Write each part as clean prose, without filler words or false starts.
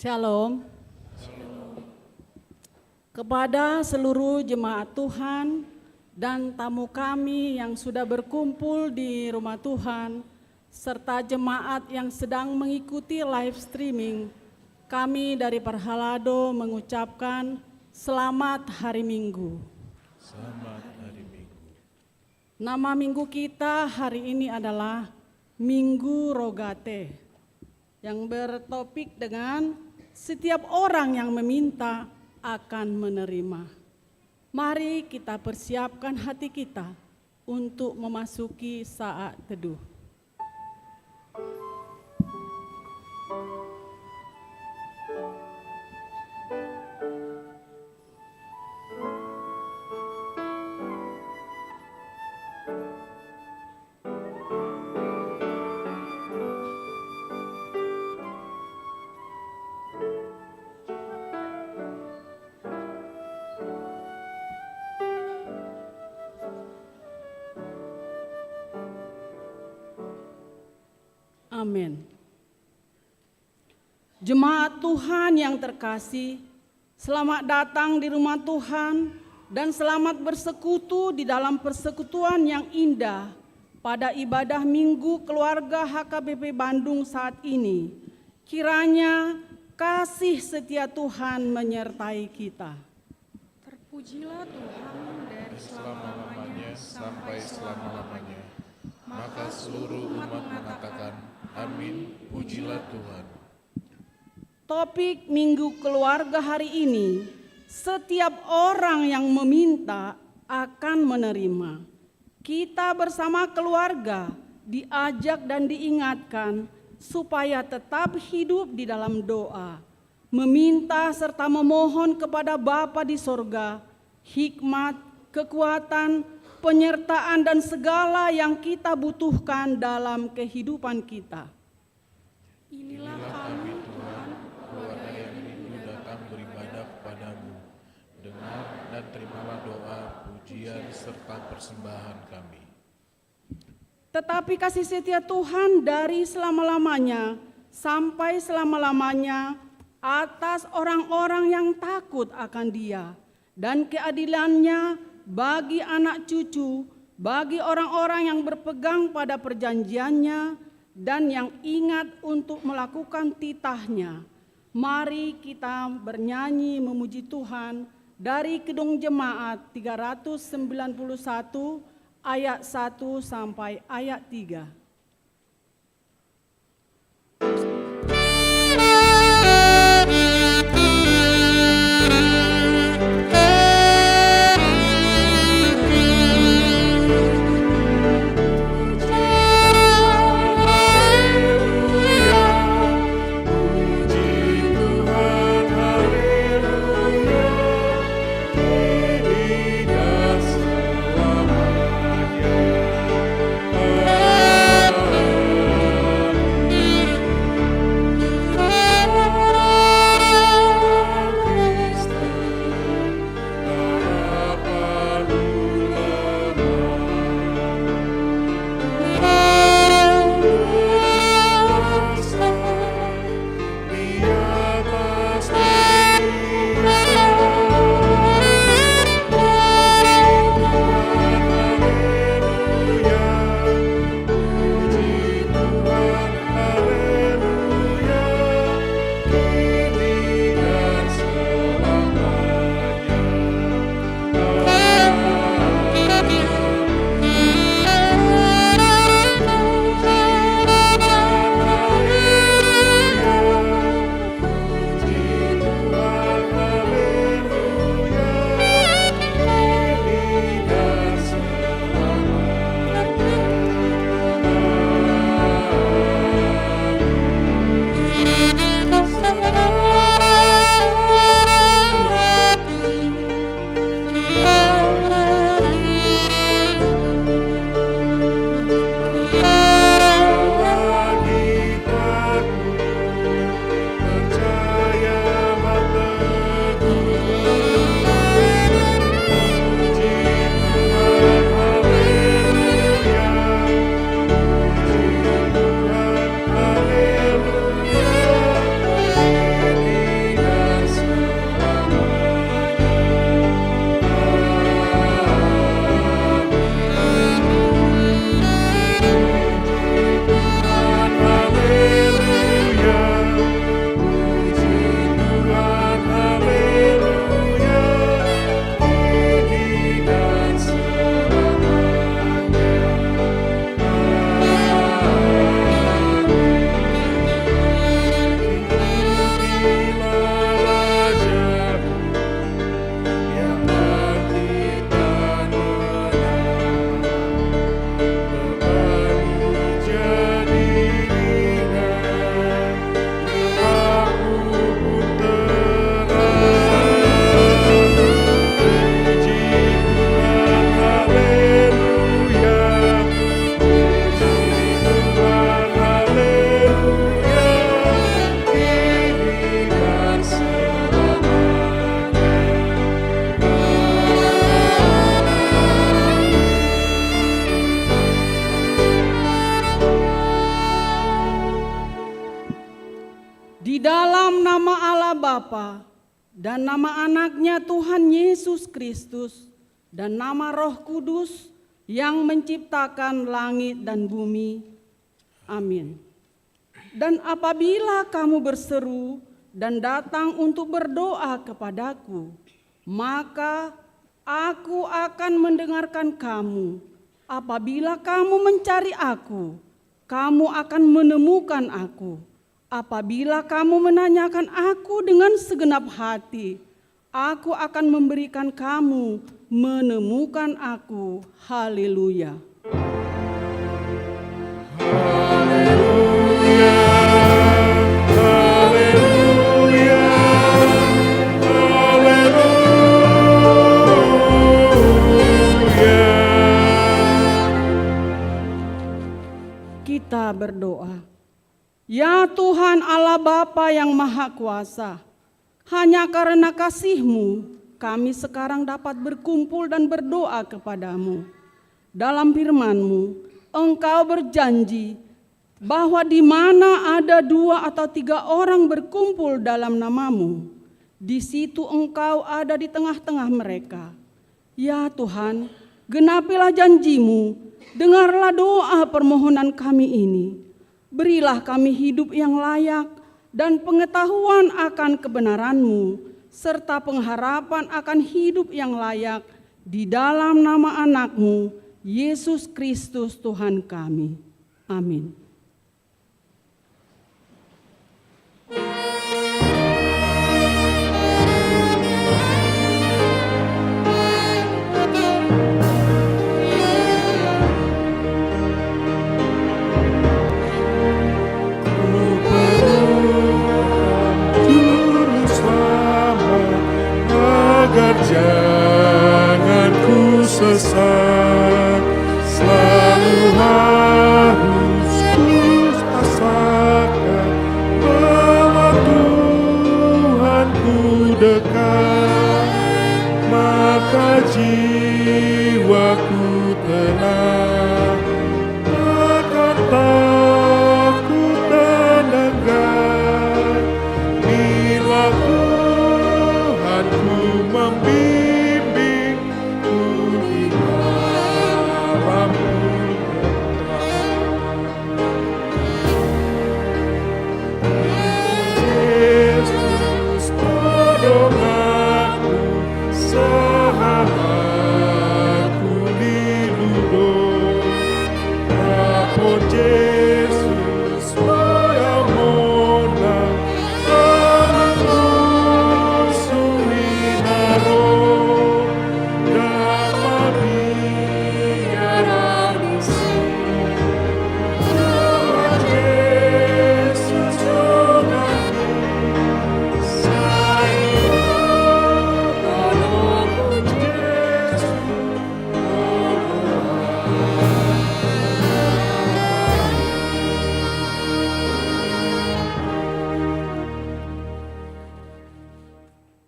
Shalom. Kepada seluruh jemaat Tuhan dan tamu kami yang sudah berkumpul di rumah Tuhan, serta jemaat yang sedang mengikuti live streaming, kami dari Parhalado mengucapkan selamat hari Minggu. Selamat hari Minggu. Nama minggu kita hari ini adalah Minggu Rogate, yang bertopik dengan setiap orang yang meminta akan menerima. Mari kita persiapkan hati kita untuk memasuki saat teduh. Amin. Jemaat Tuhan yang terkasih, selamat datang di rumah Tuhan dan selamat bersekutu di dalam persekutuan yang indah pada ibadah Minggu Keluarga HKBP Bandung saat ini. Kiranya kasih setia Tuhan menyertai kita. Terpujilah Tuhan dari Selama-lamanya sampai selama-lamanya. Maka seluruh umat mengatakan, amin, pujilah Tuhan. Topik Minggu Keluarga hari ini, setiap orang yang meminta akan menerima. Kita bersama keluarga diajak dan diingatkan supaya tetap hidup di dalam doa, meminta serta memohon kepada Bapa di sorga, hikmat, kekuatan, penyertaan dan segala yang kita butuhkan dalam kehidupan kita. Inilah kami Tuhan, Keluarga yang rindu datang beribadah kepadamu. Dengar dan terimalah doa, pujian, serta persembahan kami. Tetapi kasih setia Tuhan dari selama-lamanya sampai selama-lamanya atas orang-orang yang takut akan Dia, dan keadilannya bagi anak cucu, bagi orang-orang yang berpegang pada perjanjiannya dan yang ingat untuk melakukan titahnya. Mari kita bernyanyi memuji Tuhan dari Kidung Jemaat 391 ayat 1 sampai ayat 3. dalam nama Allah Bapa dan nama anaknya Tuhan Yesus Kristus dan nama Roh Kudus yang menciptakan langit dan bumi. Amin. Dan apabila kamu berseru dan datang untuk berdoa kepadaku, maka aku akan mendengarkan kamu. Apabila kamu mencari aku, kamu akan menemukan aku. Apabila kamu menanyakan aku dengan segenap hati, aku akan memberikan kamu menemukan aku. Haleluya. Kita berdoa. Ya Tuhan Allah Bapa yang Maha Kuasa, hanya karena kasih-Mu kami sekarang dapat berkumpul dan berdoa kepadamu. Dalam firman-Mu, Engkau berjanji bahwa di mana ada 2 atau 3 orang berkumpul dalam nama-Mu, di situ Engkau ada di tengah-tengah mereka. Ya Tuhan, genapilah janji-Mu, dengarlah doa permohonan kami ini. Berilah kami hidup yang layak dan pengetahuan akan kebenaran-Mu, serta pengharapan akan hidup yang layak di dalam nama anak-Mu, Yesus Kristus Tuhan kami. Amin. Jangan ku sesat, selalu harus ku rasakan bahwa Tuhanku dekat, maka jiwaku tenang, akan takut dan enggan bila Tuhanku membimbingku di malam Yesus pedomanku, sahabatku dilindung. Rapor Yesus payamona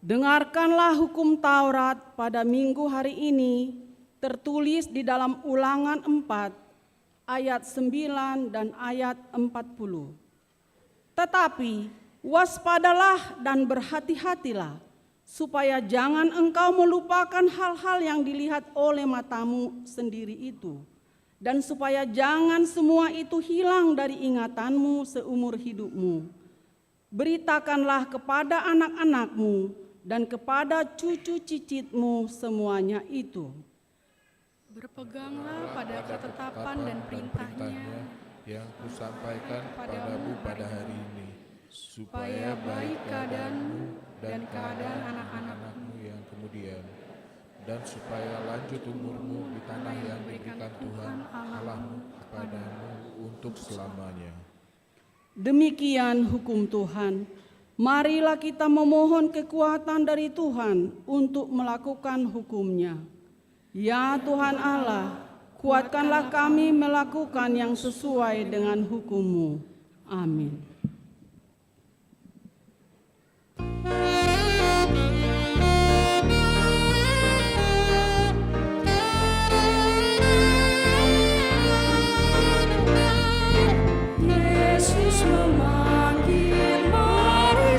Dengarkanlah hukum Taurat pada minggu hari ini, tertulis di dalam Ulangan 4, ayat 9 dan ayat 40. Tetapi waspadalah dan berhati-hatilah, supaya jangan engkau melupakan hal-hal yang dilihat oleh matamu sendiri itu, dan supaya jangan semua itu hilang dari ingatanmu seumur hidupmu. Beritakanlah kepada anak-anakmu dan kepada cucu cicitmu semuanya itu. Berpeganglah pada ketetapan dan perintahnya yang kusampaikan padamu pada hari ini, supaya baik keadaanmu dan keadaan anak-anakmu yang kemudian, dan supaya lanjut umurmu di tanah yang diberikan Tuhan Allahmu kepadamu untuk selamanya. Demikian hukum Tuhan. Marilah kita memohon kekuatan dari Tuhan untuk melakukan hukum-Nya. Ya Tuhan Allah, kuatkanlah kami melakukan yang sesuai dengan hukum-Mu. Amin. Yesus memanggil, mari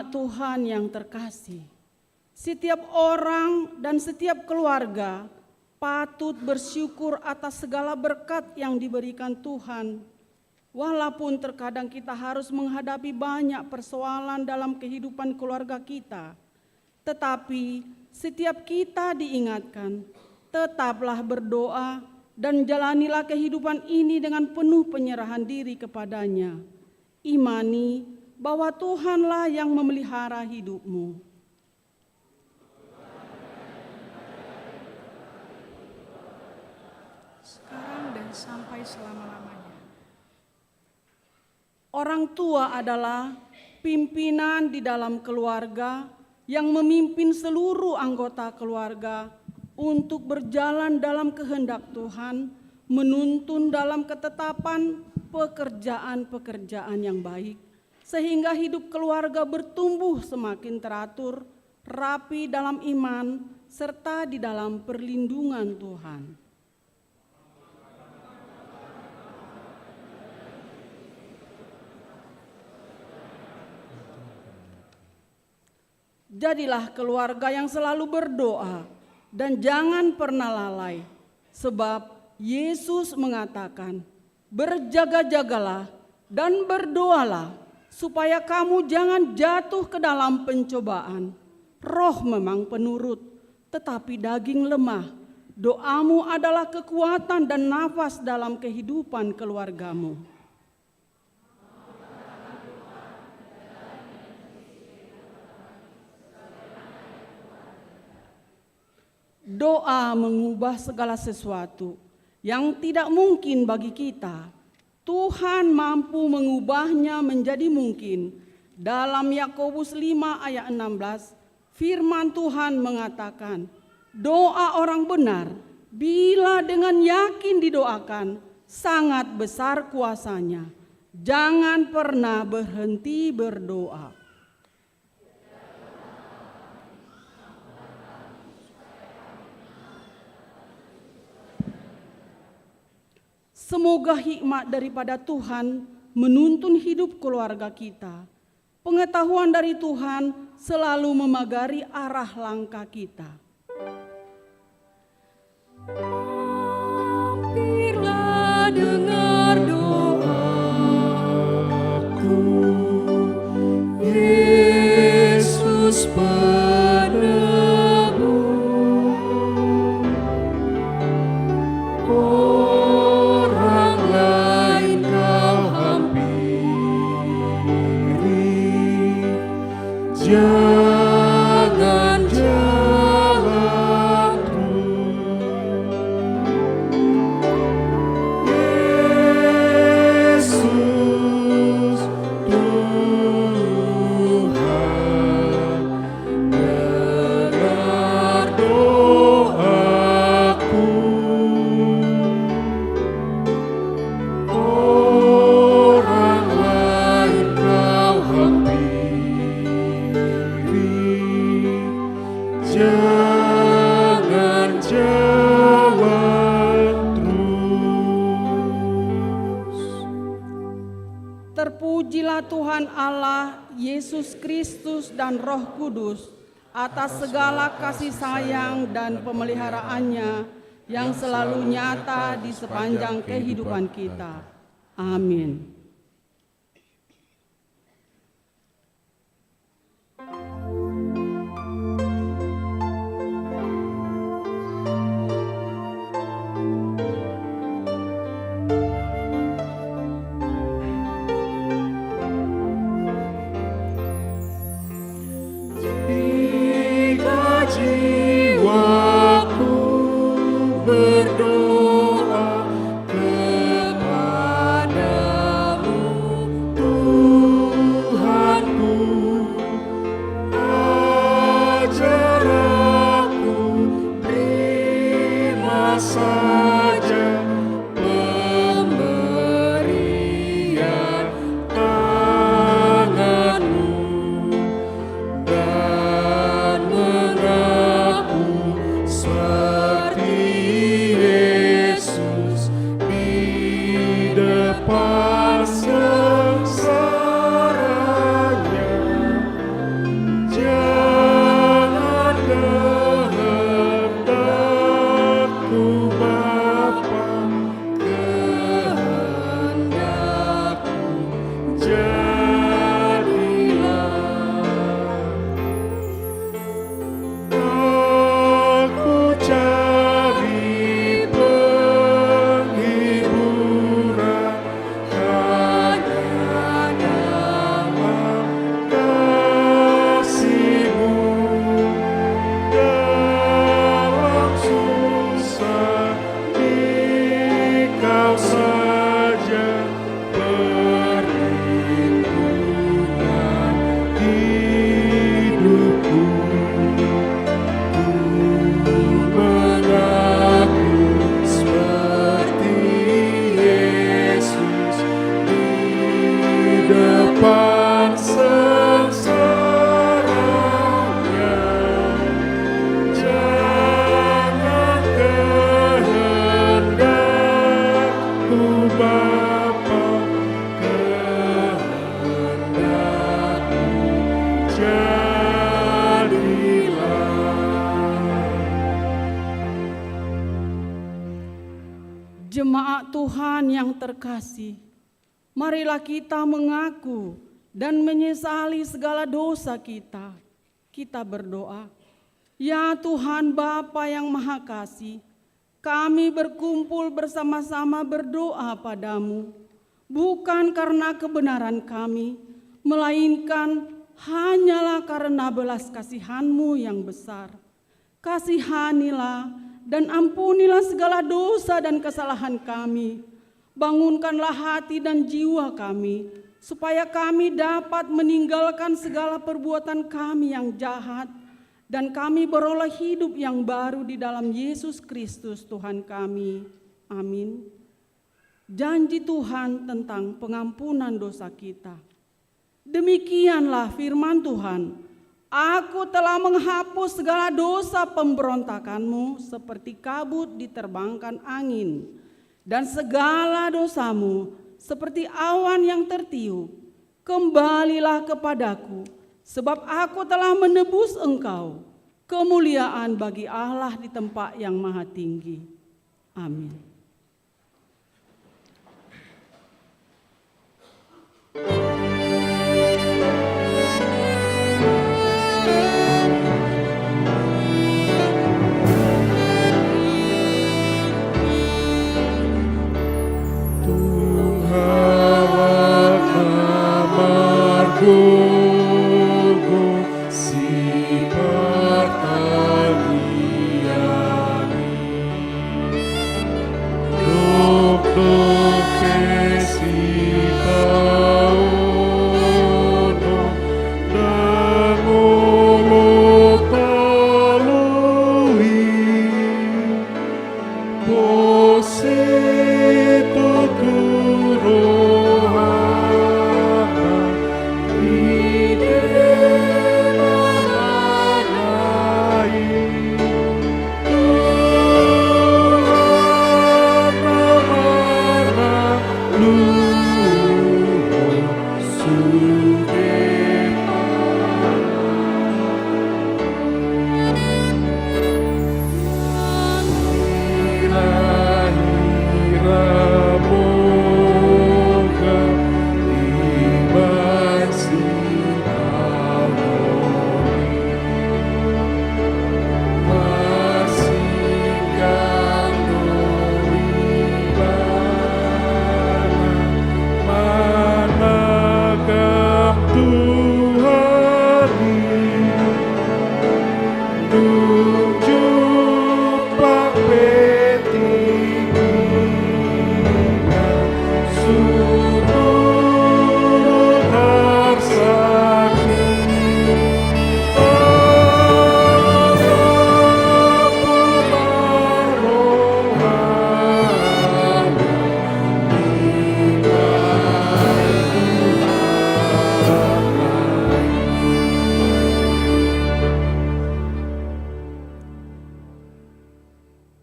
Jemaat Tuhan yang terkasih, setiap orang dan setiap keluarga patut bersyukur atas segala berkat yang diberikan Tuhan. Walaupun terkadang kita harus menghadapi banyak persoalan dalam kehidupan keluarga kita, tetapi setiap kita diingatkan, tetaplah berdoa dan jalanilah kehidupan ini dengan penuh penyerahan diri kepadanya. Imani bahwa Tuhanlah yang memelihara hidupmu. sekarang dan sampai selama-lamanya. Orang tua adalah pimpinan di dalam keluarga yang memimpin seluruh anggota keluarga untuk berjalan dalam kehendak Tuhan, menuntun dalam ketetapan pekerjaan-pekerjaan yang baik, sehingga hidup keluarga bertumbuh semakin teratur, rapi dalam iman, serta di dalam perlindungan Tuhan. Jadilah keluarga yang selalu berdoa dan jangan pernah lalai, sebab Yesus mengatakan, "Berjaga-jagalah dan berdoalah, supaya kamu jangan jatuh ke dalam pencobaan. Roh memang penurut, tetapi daging lemah. Doamu adalah kekuatan dan nafas dalam kehidupan keluargamu." Doa mengubah segala sesuatu yang tidak mungkin bagi kita. Tuhan mampu mengubahnya menjadi mungkin. Dalam Yakobus 5 ayat 16, firman Tuhan mengatakan, doa orang benar bila dengan yakin didoakan, sangat besar kuasanya. Jangan pernah berhenti berdoa. Semoga hikmat daripada Tuhan menuntun hidup keluarga kita. Pengetahuan dari Tuhan selalu memagari arah langkah kita. Hampirlah dengar doaku, Yesus jangan jalan terus. Yesus Tuhan, dengar doaku. Orang lain kau jangan jalan terus. Terpujilah Tuhan Allah, Yesus Kristus dan Roh Kudus atas segala kasih sayang dan pemeliharaannya yang selalu nyata di sepanjang kehidupan kita. Amin. Jiwaku berdoa kepadamu. Jemaat Tuhan yang terkasih, marilah kita mengaku dan menyesali segala dosa kita. Kita berdoa. Ya Tuhan Bapa yang Maha Kasih, kami berkumpul bersama-sama berdoa padamu, bukan karena kebenaran kami, melainkan hanyalah karena belas kasihan-Mu yang besar. Kasihanilah dan ampunilah segala dosa dan kesalahan kami. Bangunkanlah hati dan jiwa kami, supaya kami dapat meninggalkan segala perbuatan kami yang jahat, dan kami beroleh hidup yang baru di dalam Yesus Kristus Tuhan kami. Amin. Janji Tuhan tentang pengampunan dosa kita. Demikianlah firman Tuhan. Aku telah menghapus segala dosa pemberontakanmu seperti kabut diterbangkan angin, dan segala dosamu seperti awan yang tertiup. Kembalilah kepadaku, sebab aku telah menebus engkau. Kemuliaan bagi Allah di tempat yang maha tinggi. Amin.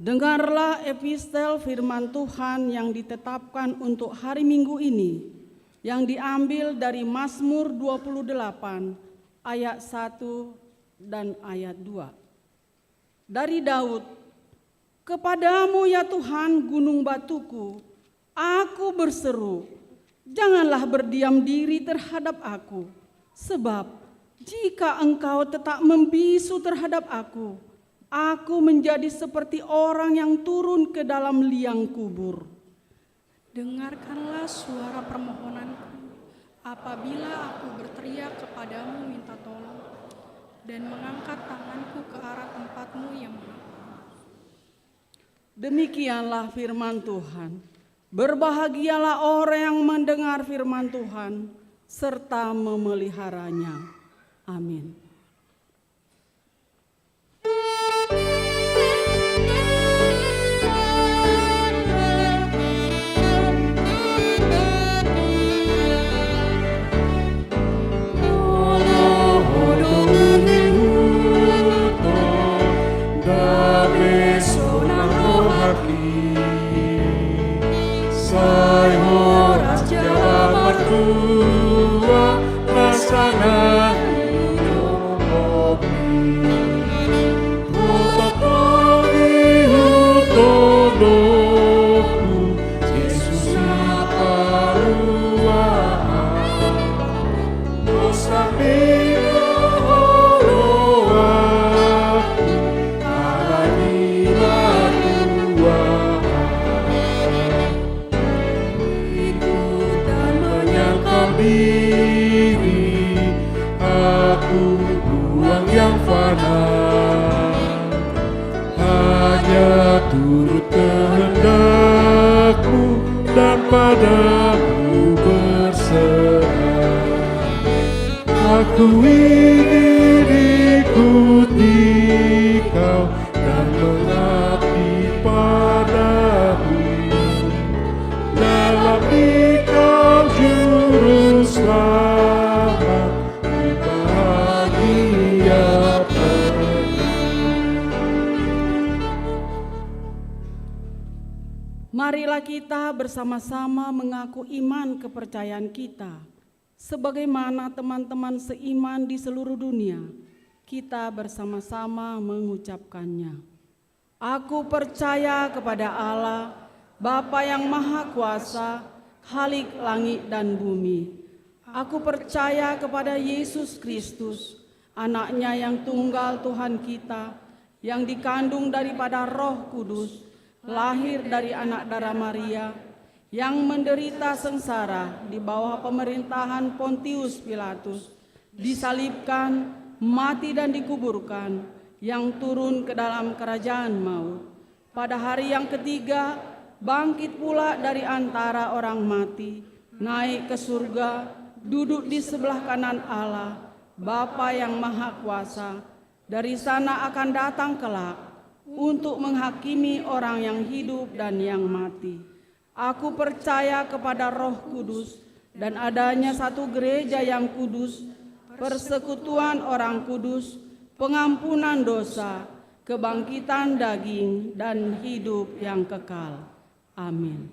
Dengarlah epistel firman Tuhan yang ditetapkan untuk hari Minggu ini, yang diambil dari Mazmur 28 ayat 1 dan ayat 2. Dari Daud, "Kepadamu ya Tuhan gunung batuku, aku berseru, janganlah berdiam diri terhadap aku, sebab jika engkau tetap membisu terhadap aku menjadi seperti orang yang turun ke dalam liang kubur. Dengarkanlah suara permohonanku apabila aku berteriak kepadamu minta tolong dan mengangkat tanganku ke arah tempat-Mu yang maha. Demikianlah firman Tuhan. Berbahagialah orang yang mendengar firman Tuhan serta memeliharanya. Amin. Aku turut kehendak-Mu dan padamu berserah. Aku ingin ikuti Kau dan mengabdi padamu. Dalam Engkau juru selamat, ku bahagia penuh. Marilah kita bersama-sama mengaku iman kepercayaan kita. Sebagaimana teman-teman seiman di seluruh dunia, kita bersama-sama mengucapkannya. Aku percaya kepada Allah, Bapa yang Maha Kuasa, Khalik langit dan bumi. Aku percaya kepada Yesus Kristus, Anaknya yang tunggal Tuhan kita, yang dikandung daripada Roh Kudus, lahir dari anak darah Maria, yang menderita sengsara di bawah pemerintahan Pontius Pilatus, disalibkan, mati dan dikuburkan, yang turun ke dalam kerajaan maut. Pada hari yang ketiga, bangkit pula dari antara orang mati, naik ke surga, duduk di sebelah kanan Allah, Bapa yang Maha Kuasa. Dari sana akan datang kelak untuk menghakimi orang yang hidup dan yang mati. Aku percaya kepada Roh Kudus dan adanya satu gereja yang kudus, persekutuan orang kudus, pengampunan dosa, kebangkitan daging, dan hidup yang kekal. Amin.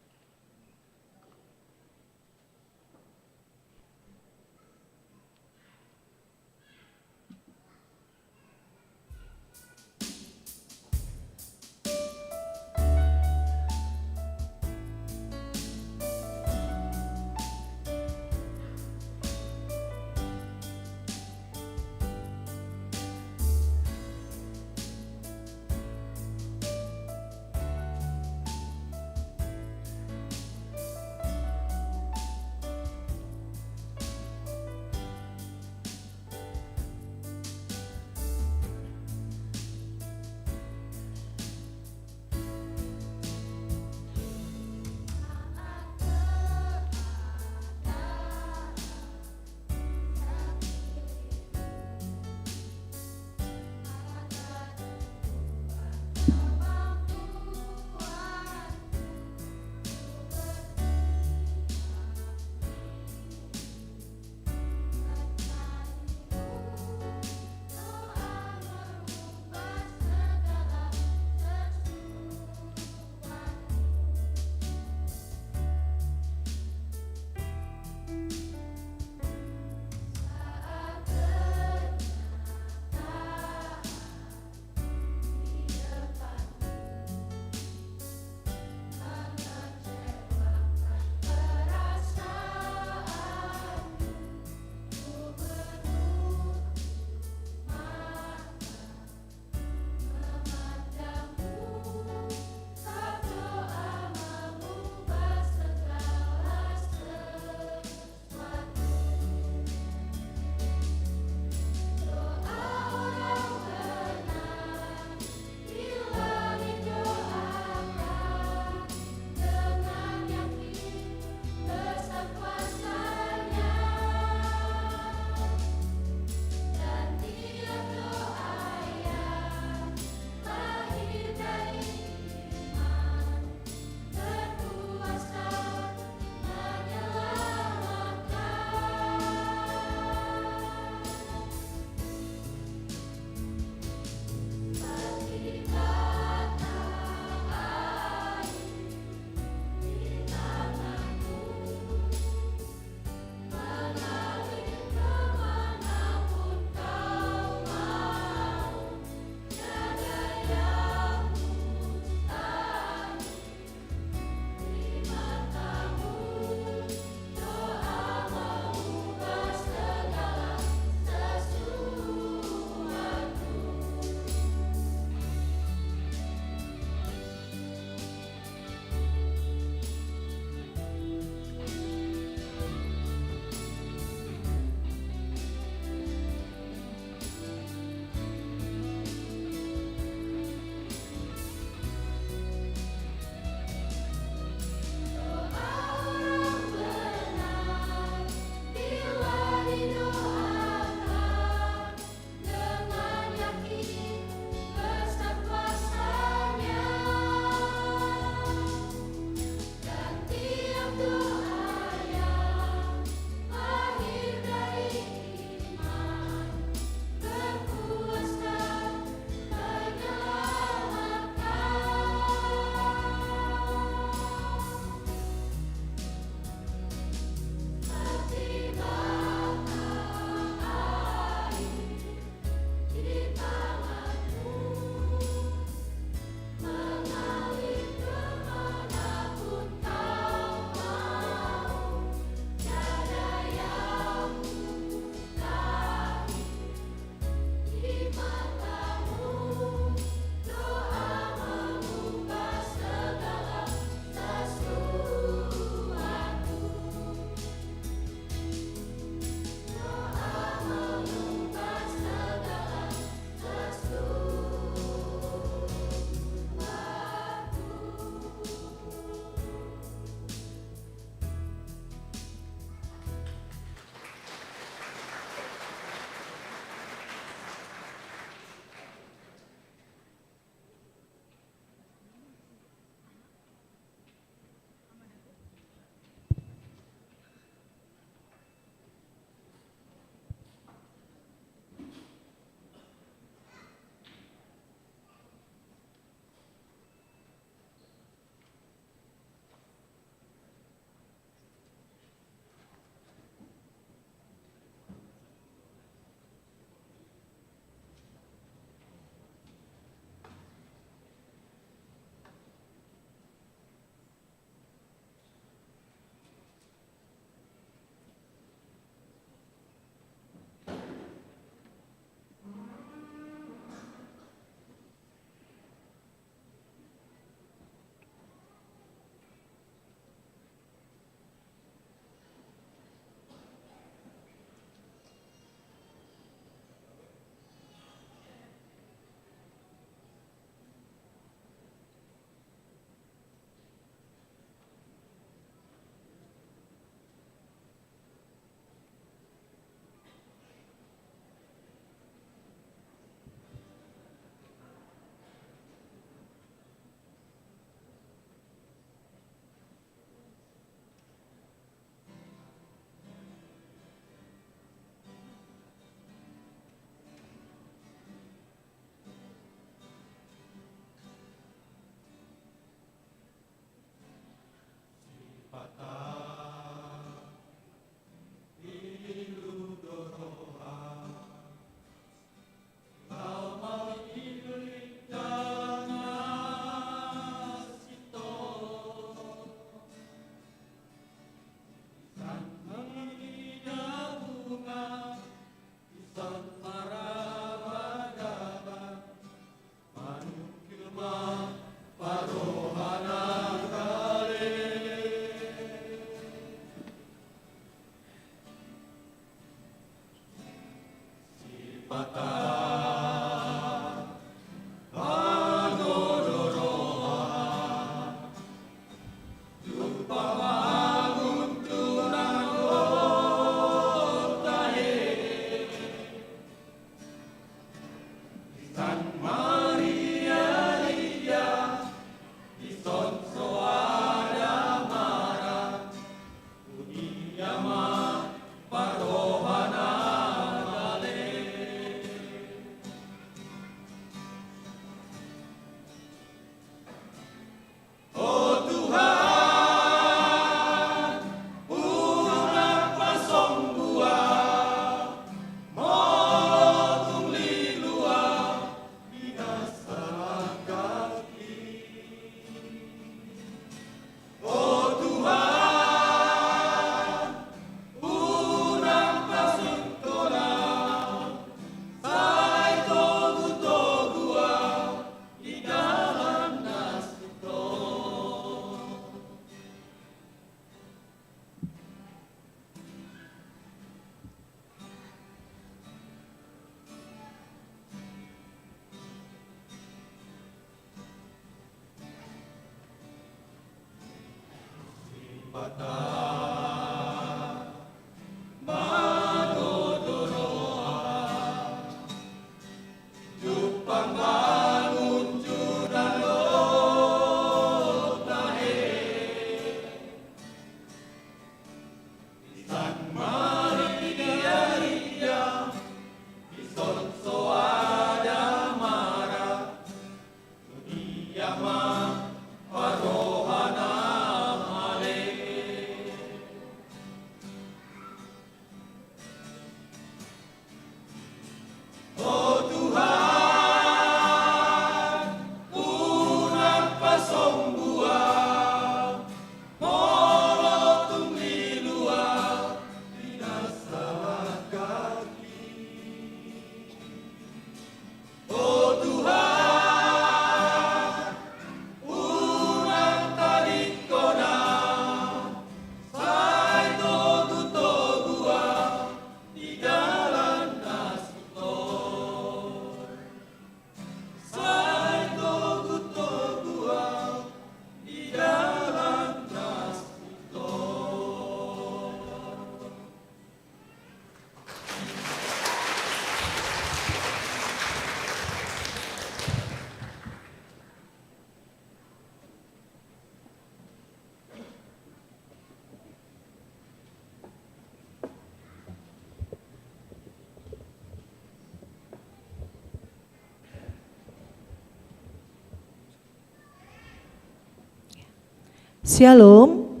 Shalom,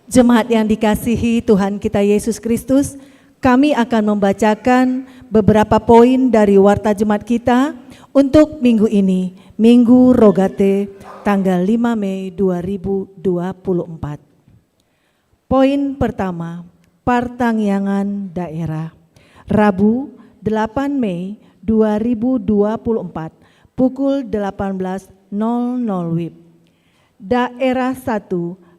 jemaat yang dikasihi Tuhan kita Yesus Kristus, kami akan membacakan beberapa poin dari Warta Jemaat kita untuk minggu ini, Minggu Rogate, tanggal 5 Mei 2024. Poin pertama, Partangyangan Daerah, Rabu 8 Mei 2024, pukul 18.00 WIB. Daerah 1,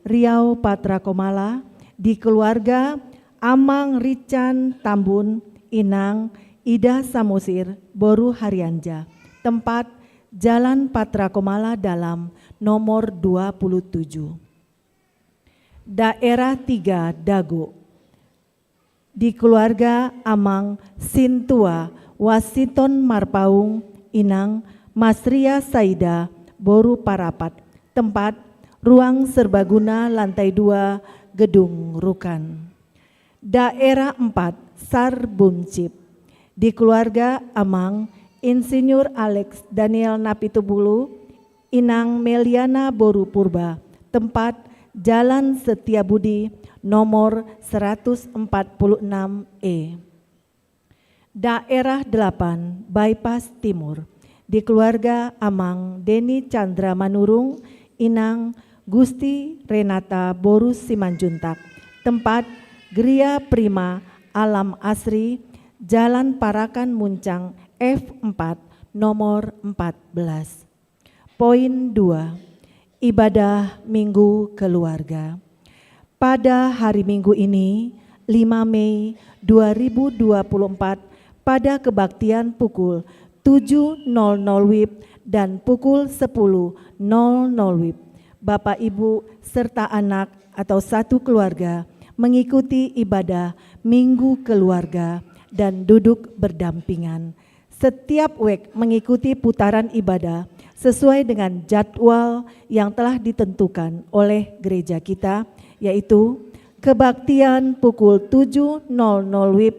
Riau Patra Komala, di keluarga Amang Rican Tambun, Inang Ida Samosir, Boru Haryanja. Tempat Jalan Patra Komala Dalam, nomor 27. Daerah 3, Dago, di keluarga Amang Sintua, Wasiton Marpaung, Inang Masria Saida, Boru Parapat. Tempat Ruang Serbaguna lantai 2 Gedung Rukan. Daerah 4, Sar Buncip, di keluarga Amang Insinyur Alex Daniel Napitubulu, Inang Meliana Boru Purba. Tempat Jalan Setiabudi nomor 146E. Daerah 8, Bypass Timur, di keluarga Amang Deni Chandra Manurung, Inang Gusti Renata Borus Simanjuntak. Tempat Gria Prima Alam Asri, Jalan Parakan Muncang F4 nomor 14. Poin 2, Ibadah Minggu Keluarga. Pada hari Minggu ini, 5 Mei 2024, pada kebaktian pukul 7.00 WIB dan pukul 10.00 WIB, Bapak Ibu serta anak atau satu keluarga mengikuti ibadah Minggu Keluarga dan duduk berdampingan. Setiap WEK mengikuti putaran ibadah sesuai dengan jadwal yang telah ditentukan oleh gereja kita, yaitu kebaktian pukul 7.00 WIB,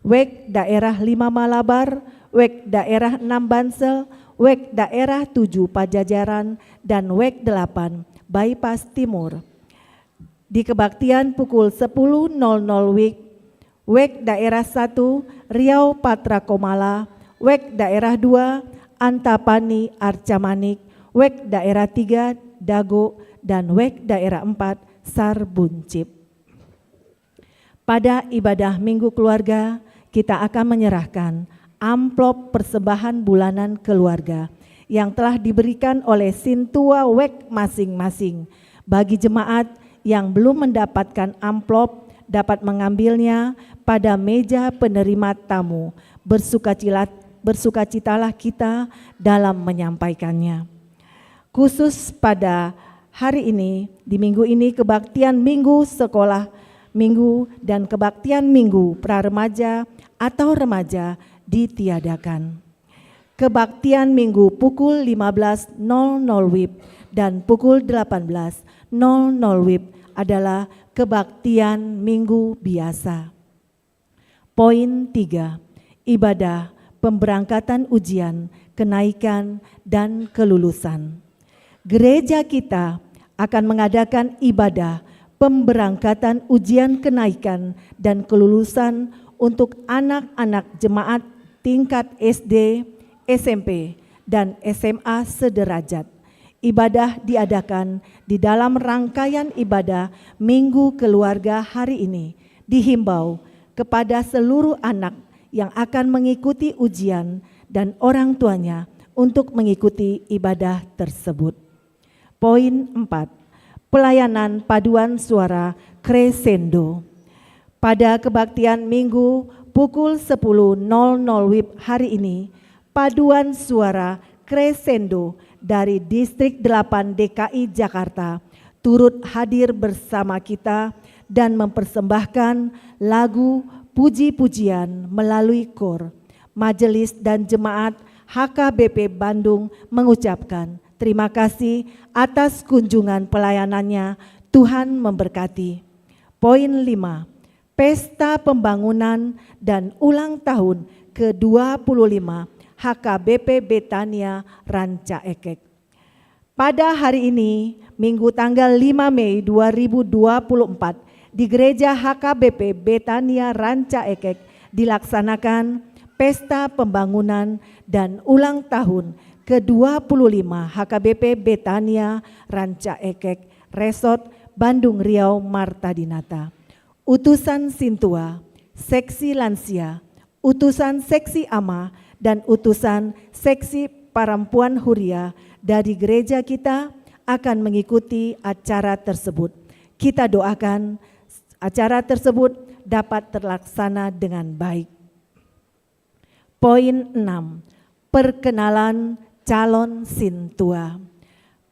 WEK daerah 5 Malabar, WEK daerah 6 Bansel, WEK daerah 7 Pajajaran, dan WEK 8 Bypass Timur. Di kebaktian pukul 10.00 WIB, WEK daerah 1 Riau Patra Komala, WEK daerah 2 Antapani Arcamanik, WEK daerah 3 Dago, dan WEK daerah 4 Sar Buncip. Pada ibadah Minggu Keluarga, kita akan menyerahkan amplop persembahan bulanan keluarga yang telah diberikan oleh Sintua WEK masing-masing. Bagi jemaat yang belum mendapatkan amplop, dapat mengambilnya pada meja penerima tamu. Bersukacitalah kita dalam menyampaikannya. Khusus pada Hari ini, di minggu ini kebaktian minggu sekolah minggu dan kebaktian minggu pra-remaja atau remaja ditiadakan. Kebaktian minggu pukul 15.00 WIB dan pukul 18.00 WIB adalah kebaktian minggu biasa. Poin 3, ibadah pemberangkatan ujian, kenaikan, dan kelulusan. Gereja kita akan mengadakan ibadah pemberangkatan ujian kenaikan dan kelulusan untuk anak-anak jemaat tingkat SD, SMP, dan SMA sederajat. Ibadah diadakan di dalam rangkaian ibadah Minggu Keluarga hari ini. Dihimbau kepada seluruh anak yang akan mengikuti ujian dan orang tuanya untuk mengikuti ibadah tersebut. Poin 4, pelayanan paduan suara crescendo. Pada kebaktian Minggu pukul 10.00 WIB hari ini, paduan suara crescendo dari Distrik 8 DKI Jakarta turut hadir bersama kita dan mempersembahkan lagu puji-pujian melalui KOR. Majelis dan jemaat HKBP Bandung mengucapkan terima kasih atas kunjungan pelayanannya. Tuhan memberkati. Poin 5, pesta pembangunan dan ulang tahun ke-25 HKBP Betania Ranca Ekek. Pada hari ini, Minggu tanggal 5 Mei 2024, di Gereja HKBP Betania Ranca Ekek dilaksanakan pesta pembangunan dan ulang tahun ke-25 HKBP Betania Ranca Ekek, Resort Bandung Riau Marta Dinata. Utusan Sintua, Seksi Lansia, Utusan Seksi Ama, dan Utusan Seksi Perempuan Huria dari gereja kita akan mengikuti acara tersebut. Kita doakan acara tersebut dapat terlaksana dengan baik. Poin 6, perkenalan calon Sintua.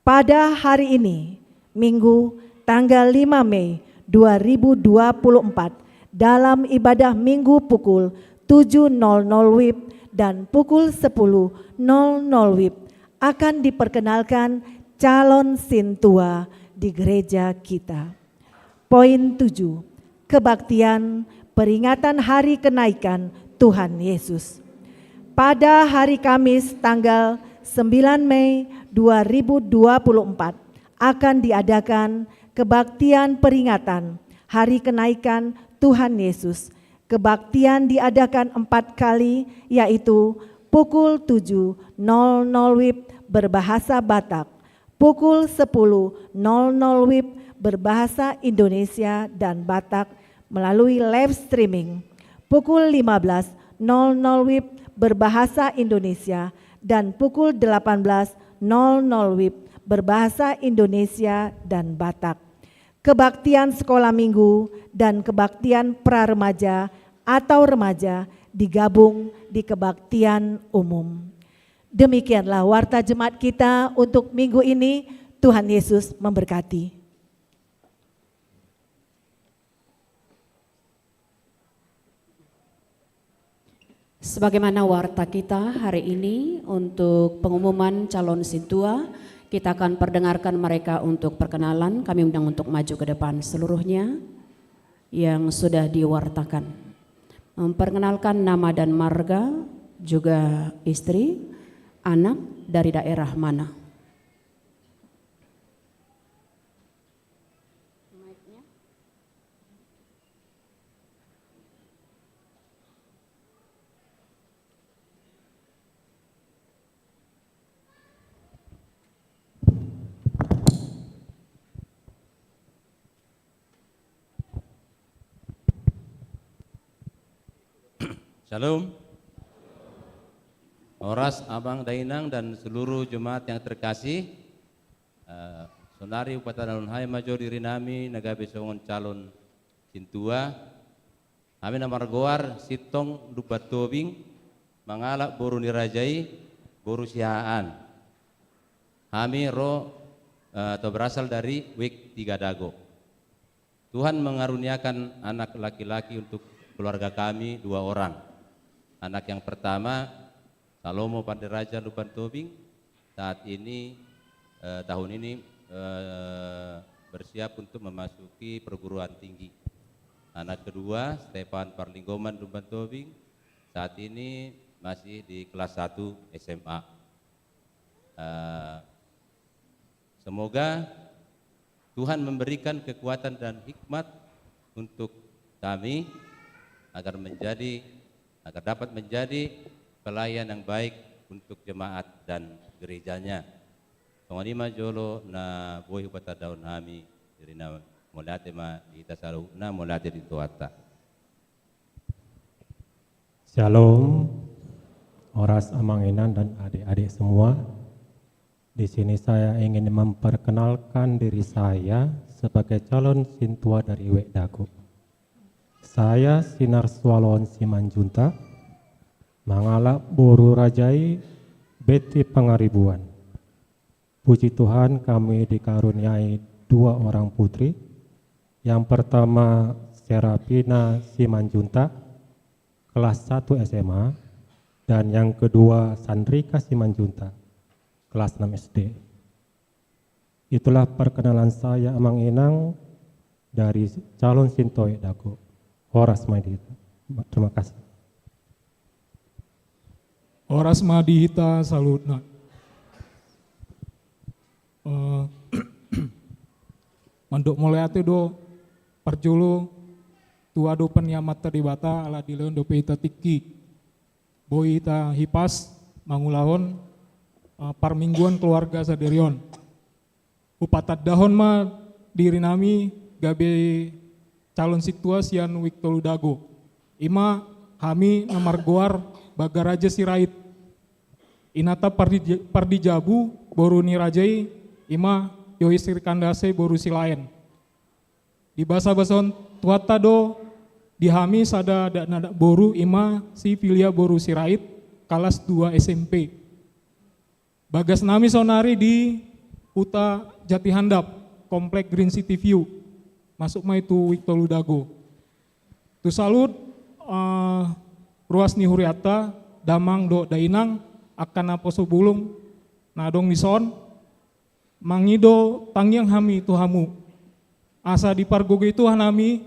Pada hari ini, Minggu tanggal 5 Mei 2024, dalam ibadah Minggu pukul 7.00 WIB dan pukul 10.00 WIB akan diperkenalkan calon Sintua di gereja kita. Poin 7, kebaktian peringatan hari kenaikan Tuhan Yesus. Pada hari Kamis tanggal 9 Mei 2024 akan diadakan kebaktian peringatan hari kenaikan Tuhan Yesus. Kebaktian diadakan 4 kali, yaitu pukul 7.00 WIB berbahasa Batak, pukul 10.00 WIB berbahasa Indonesia dan Batak melalui live streaming, pukul 15.00 WIB berbahasa Indonesia dan pukul 18.00 WIB berbahasa Indonesia dan Batak. Kebaktian sekolah minggu dan kebaktian pra-remaja atau remaja digabung di kebaktian umum. Demikianlah warta jemaat kita untuk minggu ini. Tuhan Yesus memberkati. Sebagaimana warta kita hari ini untuk pengumuman calon Sintua, kita akan perdengarkan mereka untuk perkenalan. Kami undang untuk maju ke depan seluruhnya yang sudah diwartakan. Memperkenalkan nama dan marga, juga istri, anak dari daerah mana. Shalom. Oras, Abang, Dainang, dan seluruh jemaat yang terkasih. Sonari Upata Dalunhai Majo diri nami nagabe songon calon Sintua. Kami namar goar sitong dupat tobing mangalak boru nirajai boru sihaan. Kami ro atau berasal dari WIK 3 Dago. Tuhan mengaruniakan anak laki-laki untuk keluarga kami 2 orang. Anak yang pertama Salomo Panderaja Luban Tobing, saat ini tahun ini bersiap untuk memasuki perguruan tinggi. Anak kedua Stefan Parlinggoman Luban Tobing, saat ini masih di kelas 1 SMA. Semoga Tuhan memberikan kekuatan dan hikmat untuk kami agar dapat menjadi pelayan yang baik untuk jemaat dan gerejanya. Penganima jolo na boy bata daun nami dirina molate ma ita salu na molate di tuata. Shalom, Oras Amanginan dan adik-adik semua. Di sini saya ingin memperkenalkan diri saya sebagai calon sintua dari WIK Dago. Saya Sinar Swalon Simanjunta, mangalap boru rajai beti pengaribuan. Puji Tuhan kami dikaruniai 2 orang putri. Yang pertama Serapina Simanjunta, kelas 1 SMA, dan yang kedua Sandrika Simanjunta, kelas 6 SD. Itulah perkenalan saya Amang Inang dari calon Sintua WIK Dago. Horas Madihita. Terima kasih. Horas Madihita salutna. Manduk mulai ate do perjulu tua do penyamat teribata ala dileun do peita tiki. Boi ita hipas mangulahon parmingguan keluarga saderion. Upatat dahon ma diri nami gabe calon situa sian WIK Tolu Dago. Ima kami namargoar bagaraja sirait. Inata pardijabu boru nirajai ima yoi sirkandase boru silaen. Di basa-bason tuata do dihami sada nada boru ima si filia boru sirait kelas 2 SMP. Bagas nami sonari di Uta Jati Handap, Komplek Green City View. Masuk mah itu WIK Tolu Dago. Tu salut ruas ni huriata damang do dainang akan aposo bulung nadong nison mangido tangyang hami tu hamu. Asa di pargogo itu hanami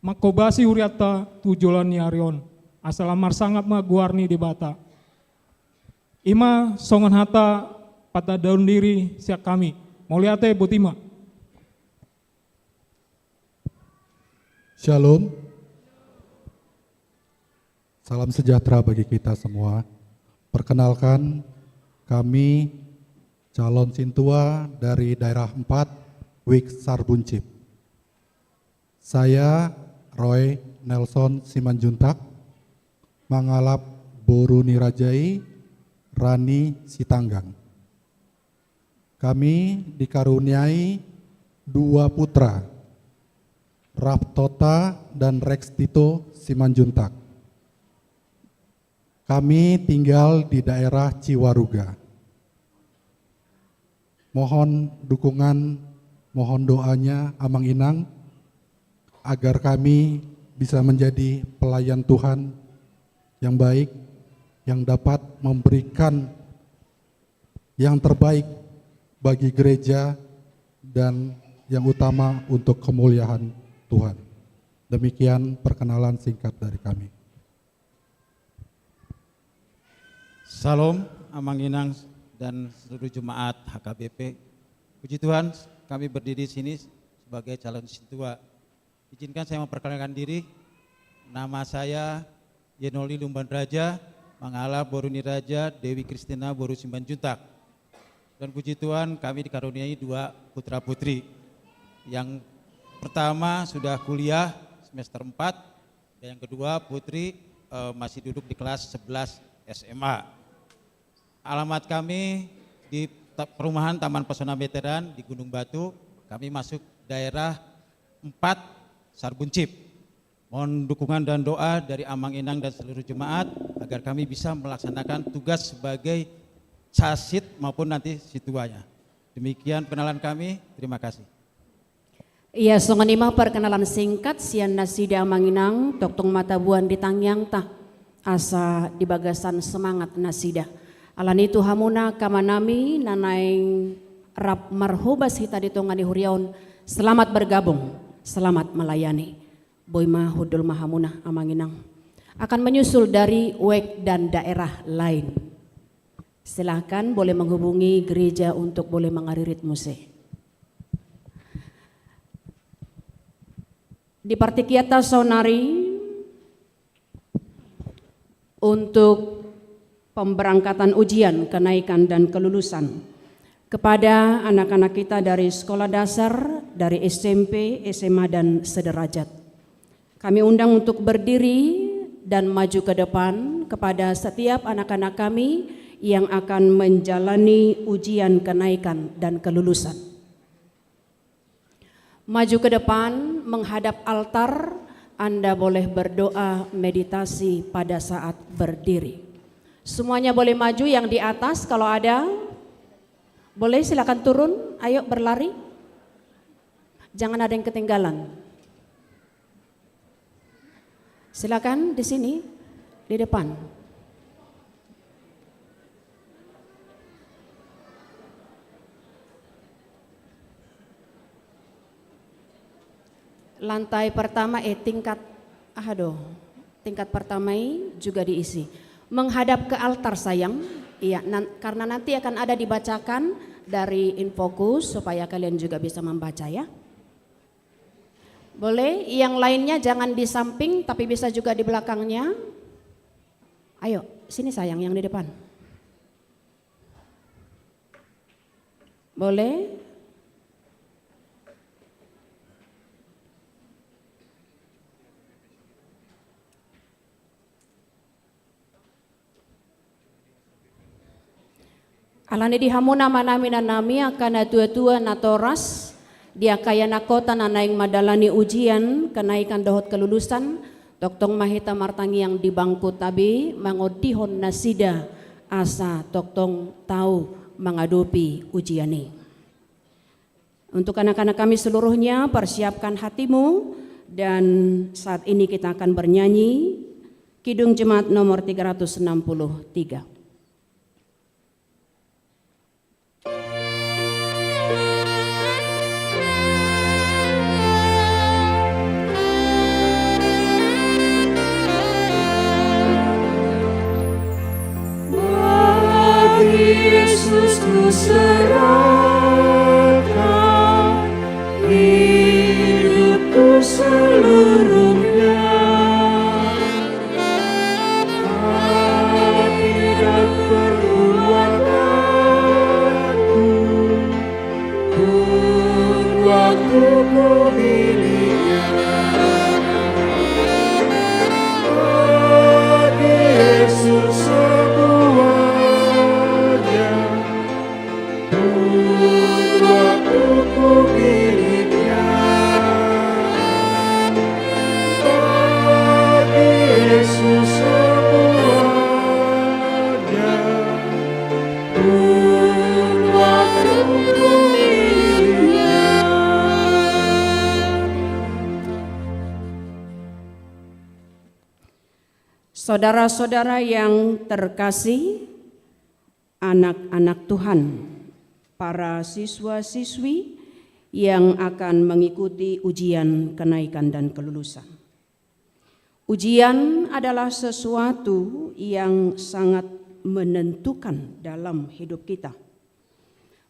makobasi huriata tu jolan ni arion. Asa lamar sangap ma guarni di bata. Ima songan hata pada daun diri siak kami. Moliate botima. Shalom. Salam sejahtera bagi kita semua. Perkenalkan, kami calon sintua dari daerah 4 WIK Sarbuncip. Saya Roy Nelson Simanjuntak, mangalap boru nirajai Rani Sitanggang. Kami dikaruniai 2 putra, Raptota dan Rex Tito Simanjuntak. Kami tinggal di daerah Ciwaruga. Mohon dukungan, mohon doanya Amang Inang agar kami bisa menjadi pelayan Tuhan yang baik, yang dapat memberikan yang terbaik bagi gereja dan yang utama untuk kemuliaan Tuhan. Demikian perkenalan singkat dari kami. Salam Amang Inang dan seluruh jemaat HKBP. Puji Tuhan, kami berdiri di sini sebagai calon sintua. Izinkan saya memperkenalkan diri. Nama saya Yenoli Lumban Raja, Mangala Boruni Raja, Dewi Kristina Boru Simanjuntak. Dan puji Tuhan, kami dikaruniai 2 putra putri. Yang pertama sudah kuliah semester 4, dan yang kedua putri masih duduk di kelas 11 SMA. Alamat kami di perumahan Taman Pesona Veteran di Gunung Batu. Kami masuk daerah 4 Sarbuncip. Mohon dukungan dan doa dari Amang Inang dan seluruh jemaat agar kami bisa melaksanakan tugas sebagai casit maupun nanti situanya. Demikian pengenalan kami, terima kasih. Iya, songonima perkenalan singkat sian nasida manginang toktong mata buan di tangyang tah asa di bagasan semangat nasida. Alan itu hamuna kamanami nanaing rap marhubas hita ditongani huriaun. Selamat bergabung, selamat melayani. Boima hudul mahamuna amanginang akan menyusul dari WEK dan daerah lain. Silakan boleh menghubungi gereja untuk boleh mengaririt musik. Di partikiata sonari untuk pemberangkatan ujian kenaikan dan kelulusan kepada anak-anak kita dari sekolah dasar, dari SMP, SMA dan sederajat. Kami undang untuk berdiri dan maju ke depan kepada setiap anak-anak kami yang akan menjalani ujian kenaikan dan kelulusan. Maju ke depan menghadap altar, Anda boleh berdoa meditasi pada saat berdiri. Semuanya boleh maju, yang di atas kalau ada boleh silakan turun, ayo berlari. Jangan ada yang ketinggalan. Silakan di sini, di depan. Lantai pertama tingkat pertama juga diisi. Menghadap ke altar sayang, iya, karena nanti akan ada dibacakan dari Infokus supaya kalian juga bisa membaca ya. Boleh, yang lainnya jangan di samping tapi bisa juga di belakangnya. Ayo, sini sayang yang di depan. Boleh? Alane di hamuna manami nanami akan tua-tua natoras dia kaya nakota nanaing madalani ujian kenaikan dohot kelulusan toktong mahita martangi yang di bangku tabi mangodihon nasida asa toktong tahu mengadopi ujian ini. Untuk anak-anak kami seluruhnya persiapkan hatimu dan saat ini kita akan bernyanyi Kidung Jemaat nomor 363. Yesus ku serahkan hidupku seluruhnya, hati dan perbuatanku, pun waktuku miliknya. Bagi Yesus semuanya, waktuku miliknya. Bagi Yesus semuanya, waktuku miliknya. Saudara-saudara yang terkasih, anak-anak Tuhan, para siswa-siswi yang akan mengikuti ujian kenaikan dan kelulusan. Ujian adalah sesuatu yang sangat menentukan dalam hidup kita.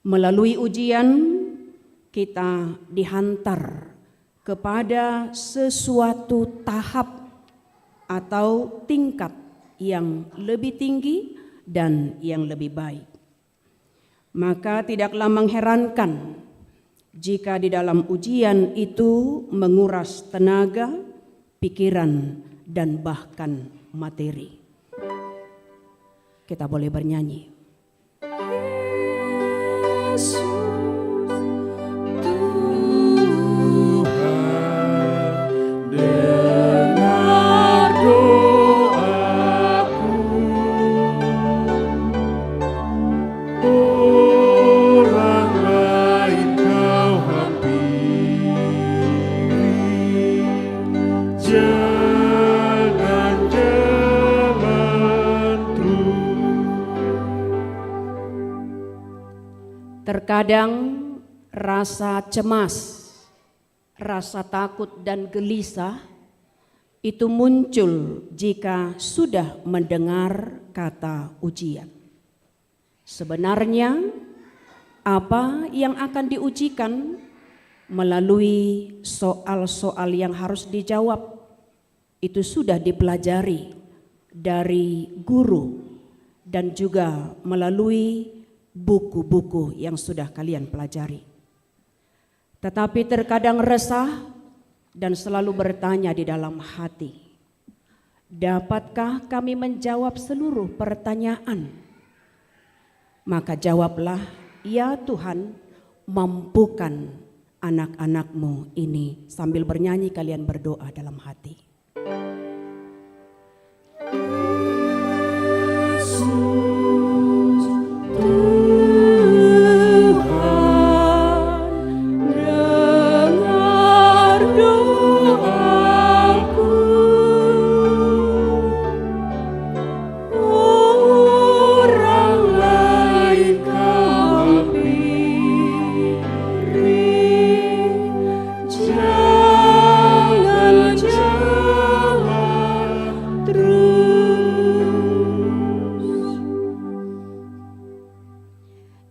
Melalui ujian kita dihantar kepada sesuatu tahap atau tingkat yang lebih tinggi dan yang lebih baik. Maka tidaklah mengherankan jika di dalam ujian itu menguras tenaga, pikiran, dan bahkan materi. Kita boleh bernyanyi. Yesus, Tuhan, dengar doaku. Orang Terkadang rasa cemas, rasa takut dan gelisah itu muncul jika sudah mendengar kata ujian. Sebenarnya apa yang akan diujikan melalui soal-soal yang harus dijawab itu sudah dipelajari dari guru dan juga melalui buku-buku yang sudah kalian pelajari. Tetapi terkadang resah dan selalu bertanya di dalam hati, dapatkah kami menjawab seluruh pertanyaan? Maka jawablah, ya Tuhan, mampukan anak-anak-Mu ini. Sambil bernyanyi kalian berdoa dalam hati.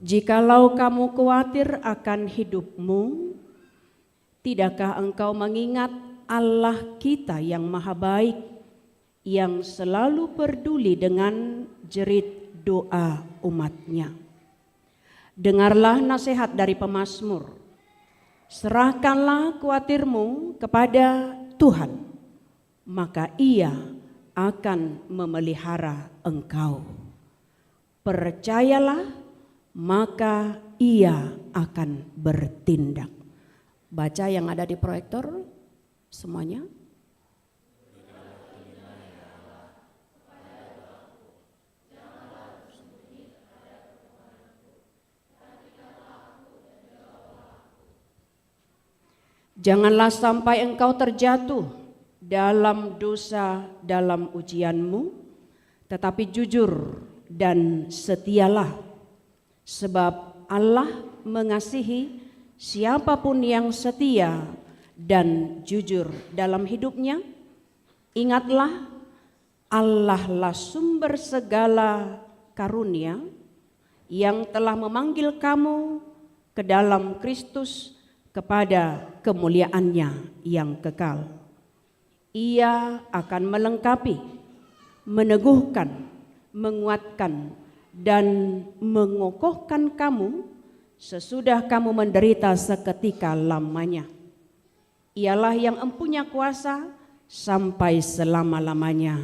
Jikalau kamu khawatir akan hidupmu, tidakkah engkau mengingat Allah kita yang maha baik, yang selalu peduli dengan jerit doa umatnya? Dengarlah nasihat dari pemazmur, serahkanlah khawatirmu kepada Tuhan, maka Ia akan memelihara engkau. Percayalah, maka Ia akan bertindak. Baca yang ada di proyektor semuanya. Janganlah sampai engkau terjatuh dalam dosa dalam ujianmu, tetapi jujur dan setialah. Sebab Allah mengasihi siapapun yang setia dan jujur dalam hidupnya. Ingatlah, Allah lah sumber segala karunia yang telah memanggil kamu ke dalam Kristus kepada kemuliaannya yang kekal. Ia akan melengkapi, meneguhkan, menguatkan, dan mengokohkan kamu sesudah kamu menderita seketika lamanya. Ialah yang empunya kuasa sampai selama-lamanya.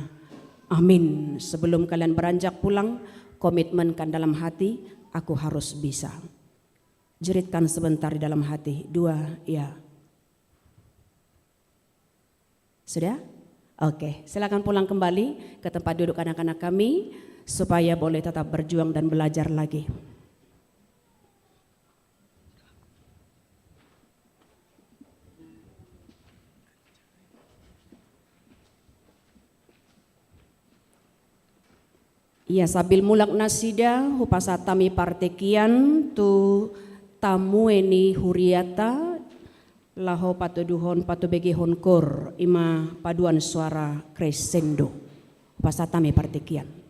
Amin. Sebelum kalian beranjak pulang, komitmenkan dalam hati, aku harus bisa. Jeritkan sebentar di dalam hati, 2, ya. Sudah? Oke, silakan pulang kembali ke tempat duduk anak-anak kami, supaya boleh tetap berjuang dan belajar lagi. Iya, sabil mulak nasida hupasatami partekian tu tamueni huriata laho patuduhon patubegihon kor ima paduan suara crescendo hupasatami partekian.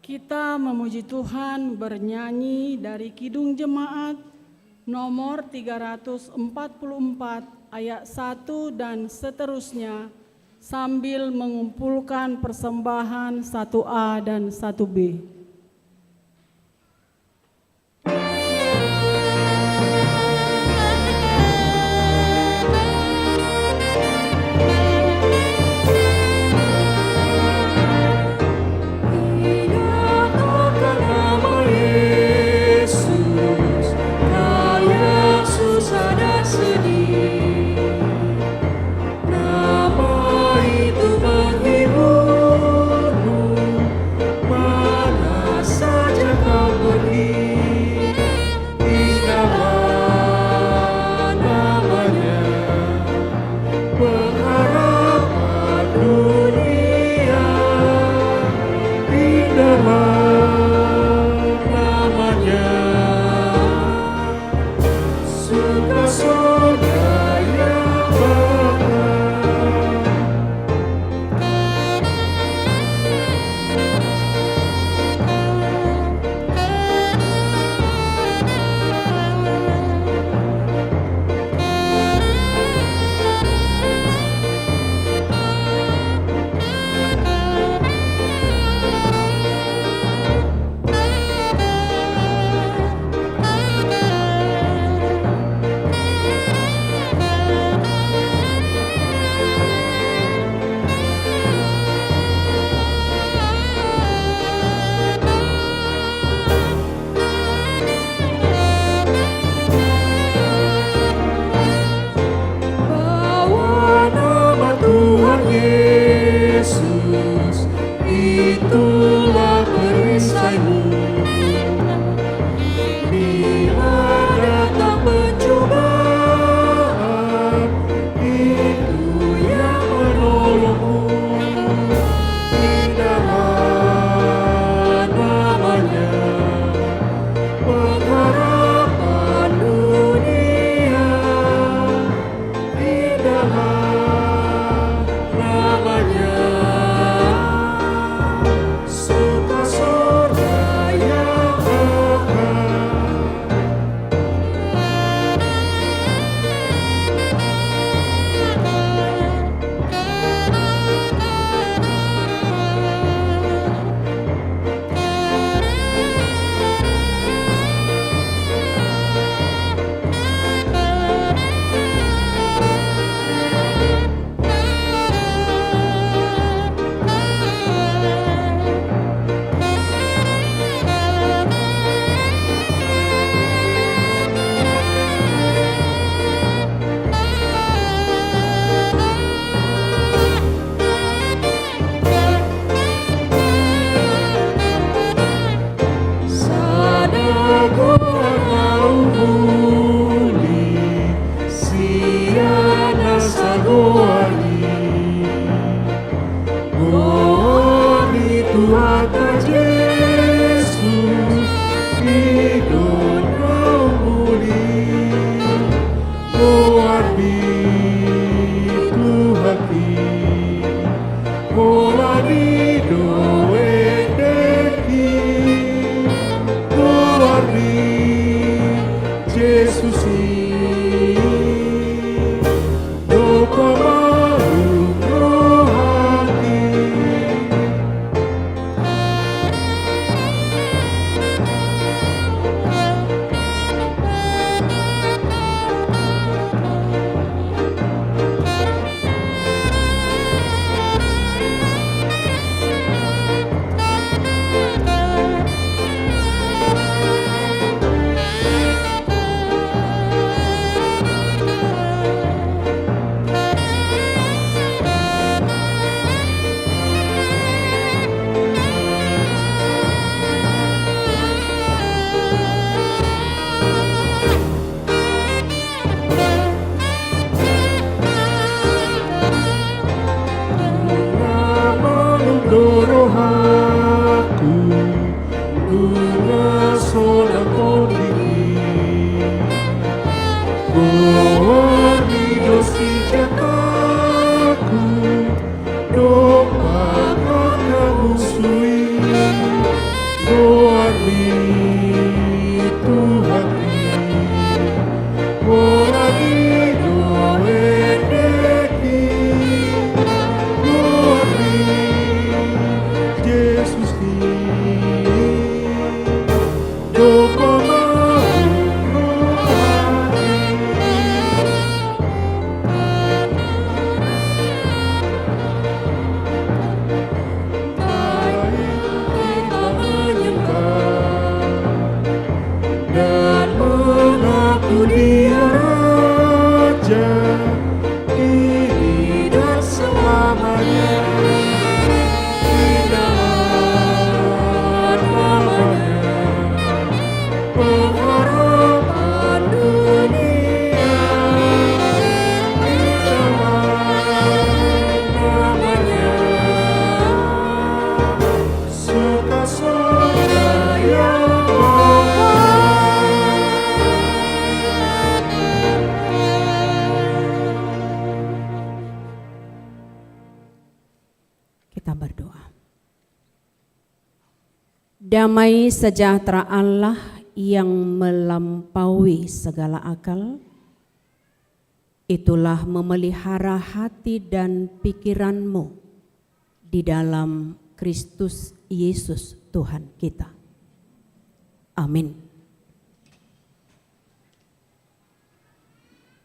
Kita memuji Tuhan bernyanyi dari Kidung Jemaat nomor 344 ayat 1 dan seterusnya sambil mengumpulkan persembahan 1A dan 1B. Damai sejahtera Allah yang melampaui segala akal, itulah memelihara hati dan pikiranmu di dalam Kristus Yesus Tuhan kita. Amin.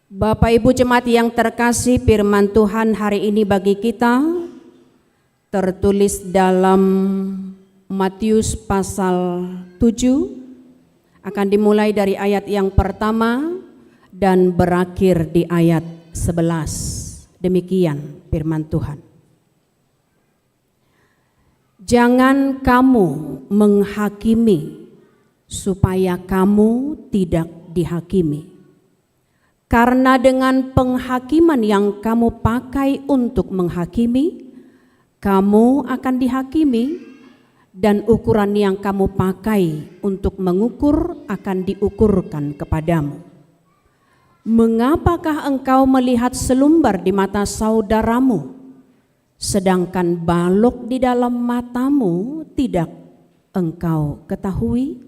Bapak Ibu jemaat yang terkasih, firman Tuhan hari ini bagi kita tertulis dalam Matius pasal 7, akan dimulai dari ayat yang pertama dan berakhir di ayat 11. Demikian firman Tuhan. Jangan kamu menghakimi supaya kamu tidak dihakimi. Karena dengan penghakiman yang kamu pakai untuk menghakimi, kamu akan dihakimi, dan ukuran yang kamu pakai untuk mengukur akan diukurkan kepadamu. Mengapakah engkau melihat selumbar di mata saudaramu, sedangkan balok di dalam matamu tidak engkau ketahui?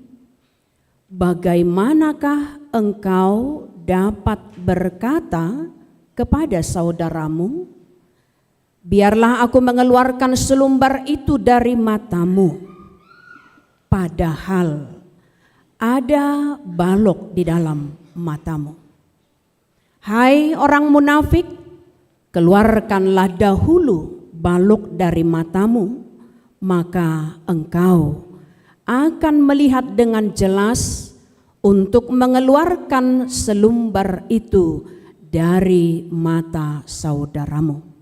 Bagaimanakah engkau dapat berkata kepada saudaramu, biarlah aku mengeluarkan selumbar itu dari matamu, padahal ada balok di dalam matamu. Hai orang munafik, keluarkanlah dahulu balok dari matamu, maka engkau akan melihat dengan jelas untuk mengeluarkan selumbar itu dari mata saudaramu.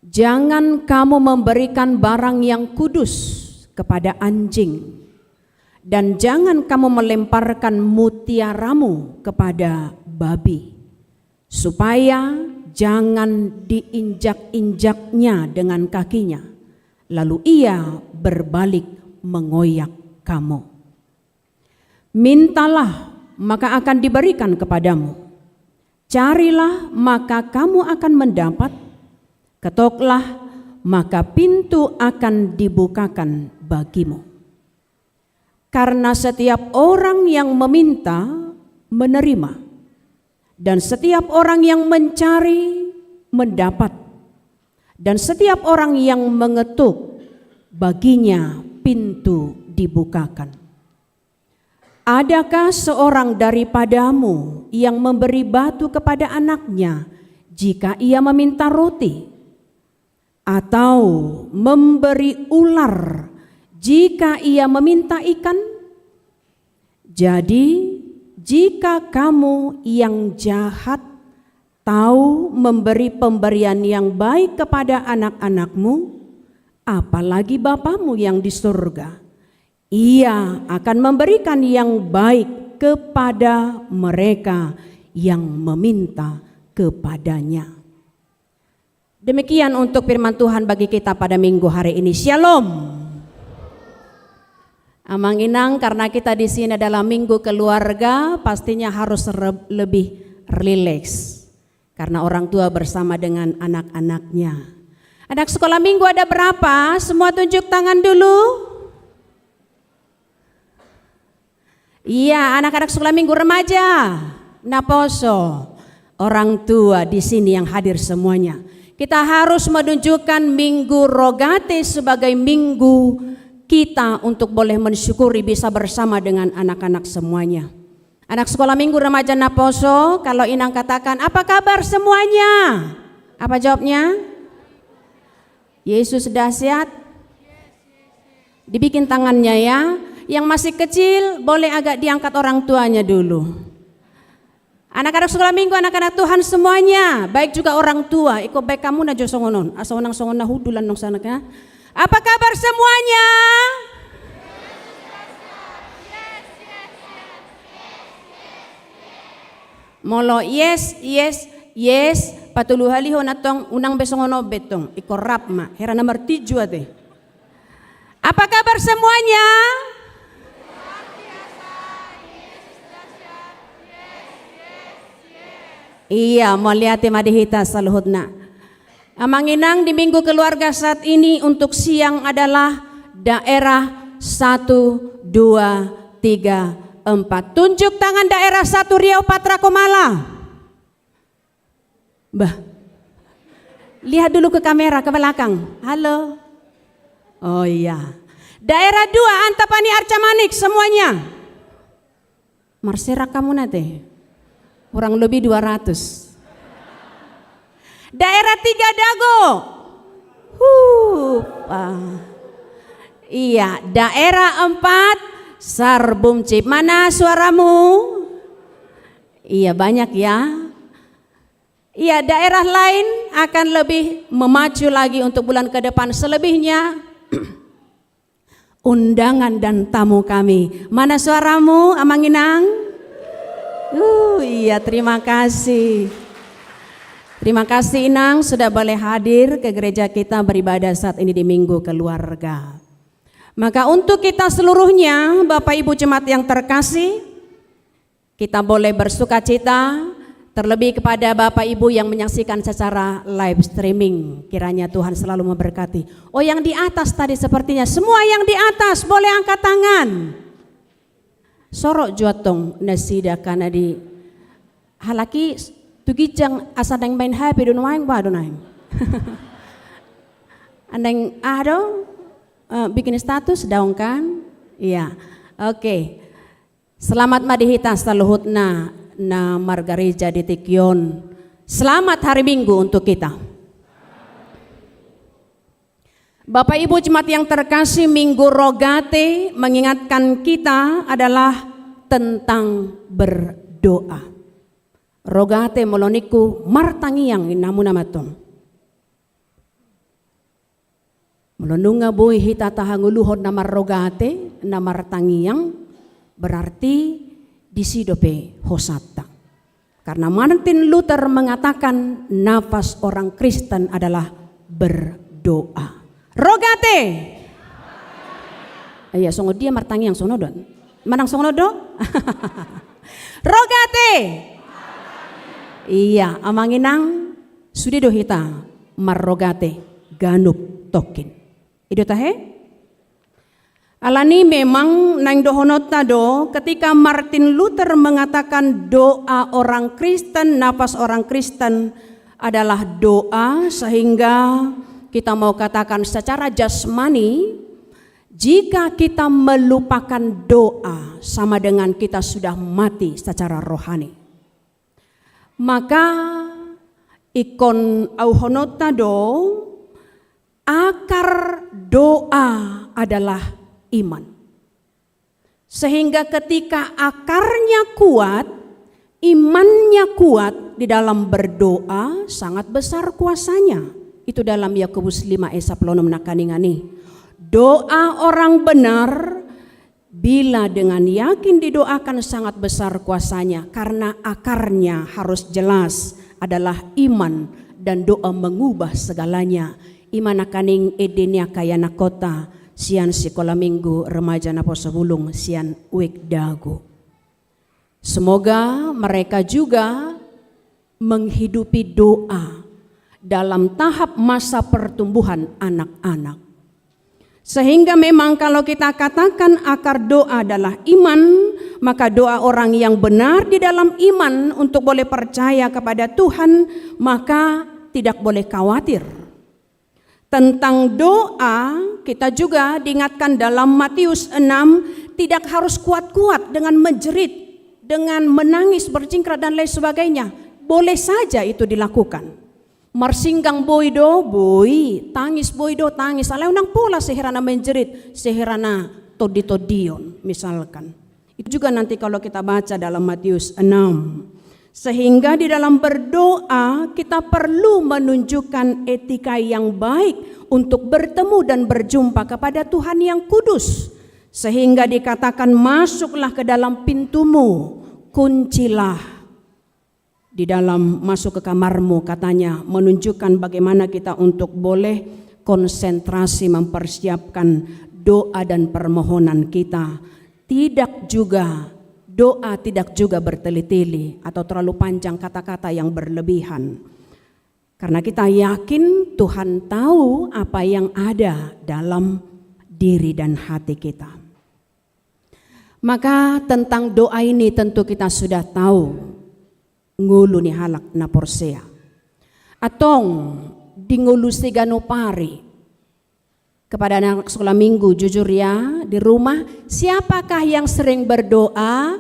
Jangan kamu memberikan barang yang kudus kepada anjing, dan jangan kamu melemparkan mutiaramu kepada babi, supaya jangan diinjak-injaknya dengan kakinya, lalu ia berbalik mengoyak kamu. Mintalah, maka akan diberikan kepadamu. Carilah, maka kamu akan mendapat. Ketoklah, maka pintu akan dibukakan bagimu. Karena setiap orang yang meminta, menerima. Dan setiap orang yang mencari, mendapat. Dan setiap orang yang mengetuk, baginya pintu dibukakan. Adakah seorang daripadamu yang memberi batu kepada anaknya jika ia meminta roti? Atau memberi ular jika ia meminta ikan? Jadi jika kamu yang jahat tahu memberi pemberian yang baik kepada anak-anakmu, apalagi Bapamu yang di surga, Ia akan memberikan yang baik kepada mereka yang meminta kepadanya. Demikian untuk firman Tuhan bagi kita pada minggu hari ini. Shalom. Amang Inang, karena kita di sini adalah minggu keluarga, pastinya harus lebih rileks karena orang tua bersama dengan anak-anaknya. Anak sekolah minggu ada berapa? Semua tunjuk tangan dulu. Iya, anak-anak sekolah minggu remaja, naposo, orang tua di sini yang hadir semuanya. Kita harus menunjukkan minggu Rogate sebagai minggu kita untuk boleh mensyukuri bisa bersama dengan anak-anak semuanya. Anak sekolah minggu remaja naposo, kalau Inang katakan, apa kabar semuanya? Apa jawabnya? Yesus dahsyat. Dibikin tangannya ya. Yang masih kecil boleh agak diangkat orang tuanya dulu. Anak-anak sekolah minggu, anak-anak Tuhan semuanya, baik juga orang tua. Iko baik kamu na jo songonon, asonang songon hudulan nong sana ka. Apa kabar semuanya? Molo yes, patuluhaliho natong unang besongono betong. Iko rap ma, hera nomor 7 ate. Apa kabar semuanya? Iya, moliate madihita saluhutna. Amang Inang, di minggu keluarga saat ini untuk siang adalah daerah 1, 2, 3, 4. Tunjuk tangan daerah 1 Riau Patra Komala. Bah, lihat dulu ke kamera, ke belakang. Halo. Oh iya. Daerah 2 Antapani Arca Manik semuanya. Marsera kamu nanti. Kurang lebih 200. Daerah 3 Dago. Iya, daerah 4 Sarbumcip. Mana suaramu? Iya, banyak ya. Iya, daerah lain akan lebih memacu lagi untuk bulan ke depan. Selebihnya undangan dan tamu kami. Mana suaramu, Amanginang? Iya, terima kasih. Terima kasih Inang sudah boleh hadir ke gereja kita beribadah saat ini di Minggu Keluarga. Maka untuk kita seluruhnya, Bapak Ibu Jemaat yang terkasih, kita boleh bersuka cita, terlebih kepada Bapak Ibu yang menyaksikan secara live streaming. Kiranya Tuhan selalu memberkati. Oh, yang di atas tadi sepertinya, semua yang di atas boleh angkat tangan. Sorok juatong nasida kana di halaki tugijang asa dang main happy don waing ba donaing. Andang ado bikin status daung kan? Iya. Oke. Selamat madihita saluhutna na margareja di Tikyon. Selamat hari Minggu untuk kita. Bapak Ibu Jemaat yang terkasih, Minggu Rogate mengingatkan kita adalah tentang berdoa. Rogate moloniku martangiang inamunamaton. Melonunga boy hita tahanguluhod na marrogate na martangiang berarti disidope hosata. Karena Martin Luther mengatakan nafas orang Kristen adalah berdoa. Rogate. Iya, songo dia martangiang sonodon. Manang songodo? Rogate. Iya, amanginang sudido hita marrogate ganup tokin. Ido tahe? Alani memang nang dohonot tado ketika Martin Luther mengatakan doa orang Kristen, nafas orang Kristen adalah doa, sehingga kita mau katakan secara jasmani, jika kita melupakan doa sama dengan kita sudah mati secara rohani. Maka ikon auhonot tado, akar doa adalah iman. Sehingga ketika akarnya kuat, imannya kuat di dalam berdoa, sangat besar kuasanya. Itu dalam Yakobus 5 ayat 10 menakaningani. Doa orang benar bila dengan yakin didoakan sangat besar kuasanya, karena akarnya harus jelas adalah iman dan doa mengubah segalanya. Iman akaning edenia kayana kota sian sekolah minggu remaja napo sebulung sian wik dago. Semoga mereka juga menghidupi doa dalam tahap masa pertumbuhan anak-anak. Sehingga memang kalau kita katakan akar doa adalah iman, maka doa orang yang benar di dalam iman untuk boleh percaya kepada Tuhan, maka tidak boleh khawatir. Tentang doa, kita juga diingatkan dalam Matius 6, tidak harus kuat-kuat dengan menjerit, dengan menangis, bercingkrang dan lain sebagainya. Boleh saja itu dilakukan. Marsinggang boydo, boy, tangis boydo, tangis. Alay unang pula sehirana menjerit, sehirana todi-todion misalkan. Itu juga nanti kalau kita baca dalam Matius 6. Sehingga di dalam berdoa kita perlu menunjukkan etika yang baik untuk bertemu dan berjumpa kepada Tuhan yang kudus. Sehingga dikatakan masuklah ke dalam pintumu, kuncilah di dalam masuk ke kamarmu, katanya menunjukkan bagaimana kita untuk boleh konsentrasi mempersiapkan doa dan permohonan kita. Doa tidak juga bertele-tele atau terlalu panjang kata-kata yang berlebihan. Karena kita yakin Tuhan tahu apa yang ada dalam diri dan hati kita. Maka tentang doa ini tentu kita sudah tahu. Ngulu ni halak na porsea. Atong dingulu siganopari. Kepada anak sekolah minggu, jujur ya, di rumah, siapakah yang sering berdoa?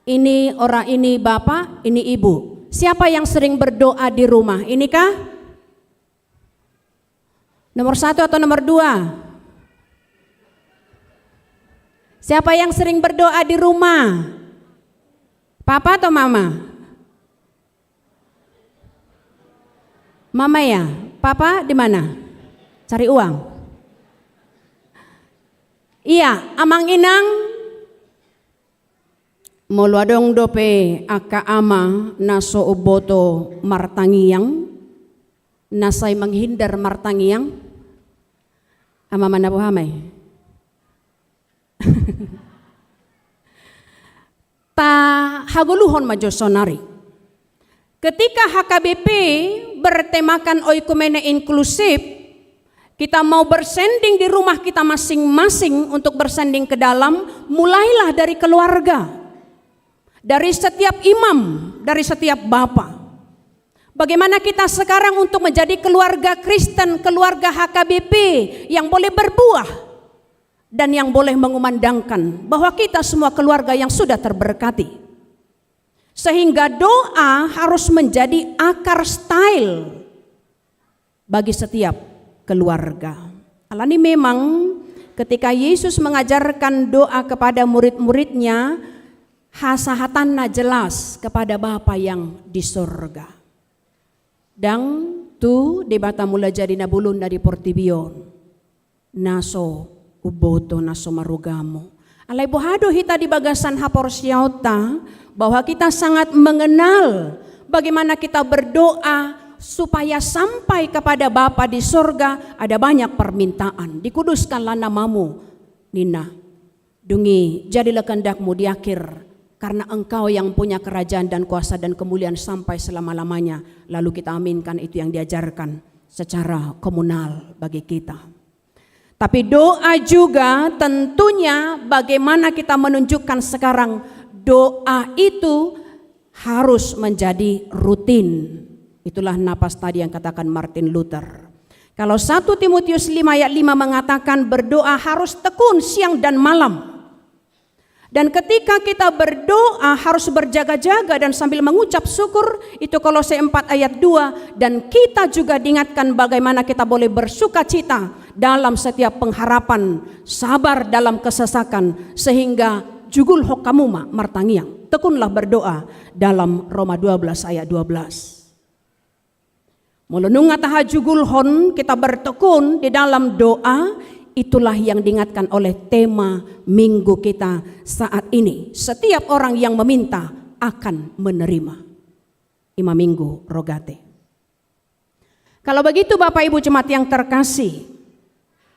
Ini orang, ini bapak, ini ibu. Siapa yang sering berdoa di rumah? Inikah? Nomor 1 atau nomor 2? Siapa yang sering berdoa di rumah? Papa atau mama? Mama ya? Papa di mana? Cari uang. Iya, amang inang moluadong dope aka ama naso uboto martangiyang nasay menghindar martangiyang ama mana po hamay ta haguluhon majosonari ketika HKBP bertemakan oikumene inklusif. Kita mau bersanding di rumah kita masing-masing untuk bersanding ke dalam, mulailah dari keluarga, dari setiap imam, dari setiap bapak. Bagaimana kita sekarang untuk menjadi keluarga Kristen, keluarga HKBP yang boleh berbuah dan yang boleh mengumandangkan bahwa kita semua keluarga yang sudah terberkati. Sehingga doa harus menjadi akar style bagi setiap keluarga. Alani memang ketika Yesus mengajarkan doa kepada murid-muridnya, hasahatanna jelas kepada Bapa yang di surga. Dan tu debata mula jadi nabulun dari portibion. Naso uboto naso marugamo. Alay bohado hita di bagasan haporsiauta bahwa kita sangat mengenal bagaimana kita berdoa supaya sampai kepada Bapa di surga. Ada banyak permintaan. Dikuduskanlah namamu, Nina. Dungi, jadilah kehendakmu di akhir. Karena engkau yang punya kerajaan dan kuasa dan kemuliaan sampai selama-lamanya. Lalu kita aminkan itu yang diajarkan secara komunal bagi kita. Tapi doa juga tentunya bagaimana kita menunjukkan sekarang doa itu harus menjadi rutin. Itulah napas tadi yang katakan Martin Luther. Kalau 1 Timotius 5 ayat 5 mengatakan berdoa harus tekun siang dan malam. Dan ketika kita berdoa harus berjaga-jaga dan sambil mengucap syukur. Itu Kolose 4 ayat 2. Dan kita juga diingatkan bagaimana kita boleh bersuka cita dalam setiap pengharapan, sabar dalam kesesakan, sehingga jugul hokamuma martangiang. Tekunlah berdoa dalam Roma 12 ayat 12. Mulunung ataha jugulhon, kita bertekun di dalam doa. Itulah yang diingatkan oleh tema minggu kita saat ini. Setiap orang yang meminta akan menerima. Imam Minggu Rogate. Kalau begitu Bapak Ibu Jemaat yang terkasih,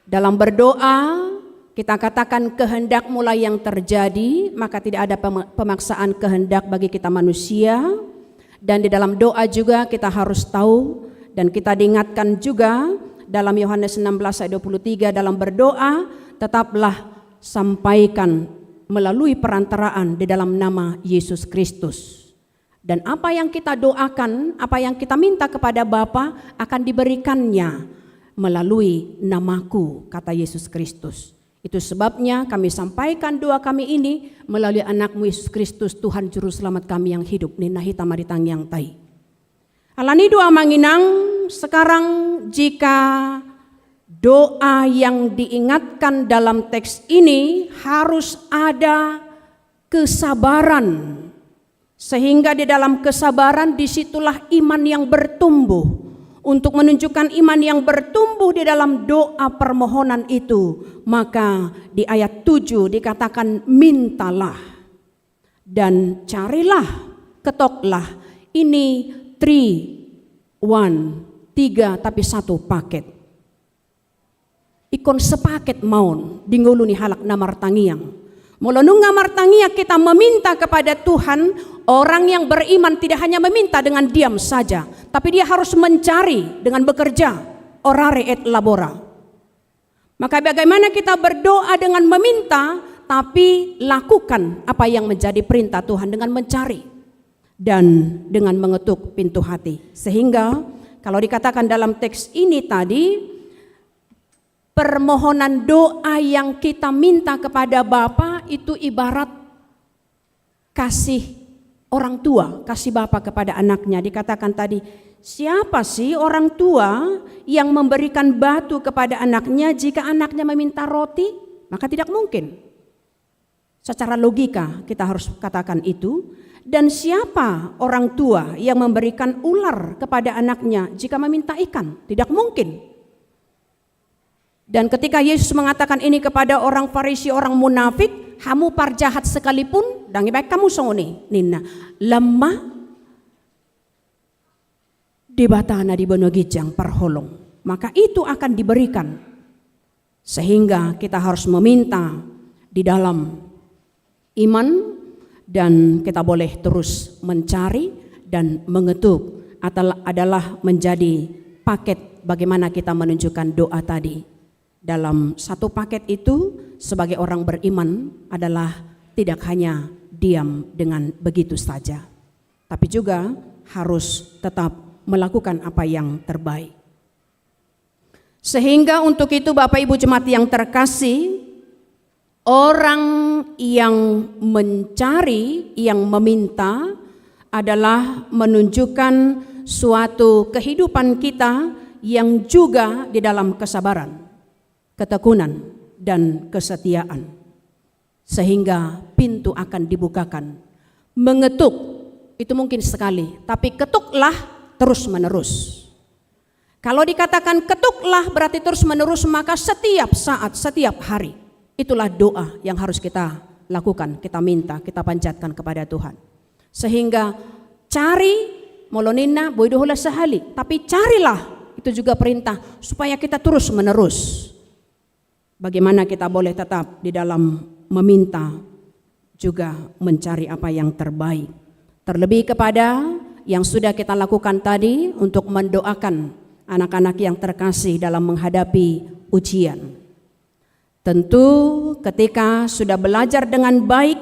dalam berdoa kita katakan kehendak mulai yang terjadi, maka tidak ada pemaksaan kehendak bagi kita manusia. Dan di dalam doa juga kita harus tahu dan kita diingatkan juga dalam Yohanes 16 ayat 23 dalam berdoa tetaplah sampaikan melalui perantaraan di dalam nama Yesus Kristus. Dan apa yang kita doakan, apa yang kita minta kepada Bapa akan diberikannya melalui namaku, kata Yesus Kristus. Itu sebabnya kami sampaikan doa kami ini melalui anakmu Yesus Kristus, Tuhan Juru Selamat kami yang hidup. Nina hita maritang yang tai. Alani doa manginang, sekarang jika doa yang diingatkan dalam teks ini harus ada kesabaran. Sehingga di dalam kesabaran disitulah iman yang bertumbuh. Untuk menunjukkan iman yang bertumbuh di dalam doa permohonan itu, maka di ayat 7 dikatakan mintalah dan carilah, ketoklah. Ini 3 tapi 1 paket. Ikon sepaket maun dinguluni halak namartangiang. Mulunung ngamartangia kita meminta kepada Tuhan. Orang yang beriman tidak hanya meminta dengan diam saja, tapi dia harus mencari dengan bekerja. Orare et labora. Maka bagaimana kita berdoa dengan meminta, tapi lakukan apa yang menjadi perintah Tuhan dengan mencari dan dengan mengetuk pintu hati. Sehingga kalau dikatakan dalam teks ini tadi, permohonan doa yang kita minta kepada Bapa itu ibarat kasih orang tua, kasih Bapa kepada anaknya. Dikatakan tadi, siapa sih orang tua yang memberikan batu kepada anaknya jika anaknya meminta roti? Maka tidak mungkin. Secara logika kita harus katakan itu. Dan siapa orang tua yang memberikan ular kepada anaknya jika meminta ikan? Tidak mungkin. Dan ketika Yesus mengatakan ini kepada orang Farisi, orang munafik, hamu parjahat sekalipun, dan baik kamu songoni, nina lemah di batana di bono gijang perholong, maka itu akan diberikan. Sehingga kita harus meminta di dalam iman, dan kita boleh terus mencari dan mengetuk adalah menjadi paket bagaimana kita menunjukkan doa tadi. Dalam satu paket itu sebagai orang beriman adalah tidak hanya diam dengan begitu saja, tapi juga harus tetap melakukan apa yang terbaik. Sehingga untuk itu Bapak Ibu jemaat yang terkasih, orang yang mencari, yang meminta adalah menunjukkan suatu kehidupan kita yang juga di dalam kesabaran, ketekunan, dan kesetiaan. Sehingga pintu akan dibukakan. Mengetuk itu mungkin sekali, tapi ketuklah terus menerus. Kalau dikatakan ketuklah berarti terus menerus, maka setiap saat, setiap hari. Itulah doa yang harus kita lakukan, kita minta, kita panjatkan kepada Tuhan. Sehingga cari, molonina, boidohula sehali, tapi carilah, itu juga perintah, supaya kita terus menerus. Bagaimana kita boleh tetap di dalam meminta, juga mencari apa yang terbaik. Terlebih kepada yang sudah kita lakukan tadi untuk mendoakan anak-anak yang terkasih dalam menghadapi ujian. Tentu ketika sudah belajar dengan baik,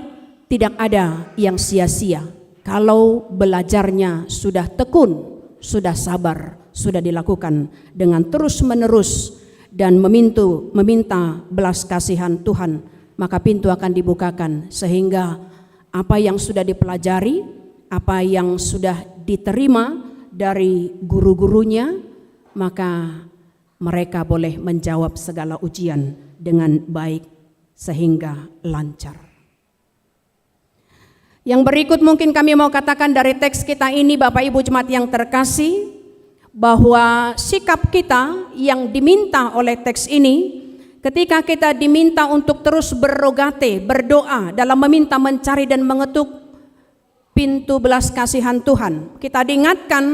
tidak ada yang sia-sia. Kalau belajarnya sudah tekun, sudah sabar, sudah dilakukan dengan terus-menerus dan meminta belas kasihan Tuhan, maka pintu akan dibukakan. Sehingga apa yang sudah dipelajari, apa yang sudah diterima dari guru-gurunya, maka mereka boleh menjawab segala ujian dengan baik sehingga lancar. Yang berikut mungkin kami mau katakan dari teks kita ini, Bapak Ibu jemaat yang terkasih, bahwa sikap kita yang diminta oleh teks ini, ketika kita diminta untuk terus berrogate, berdoa dalam meminta, mencari dan mengetuk pintu belas kasihan Tuhan, kita diingatkan,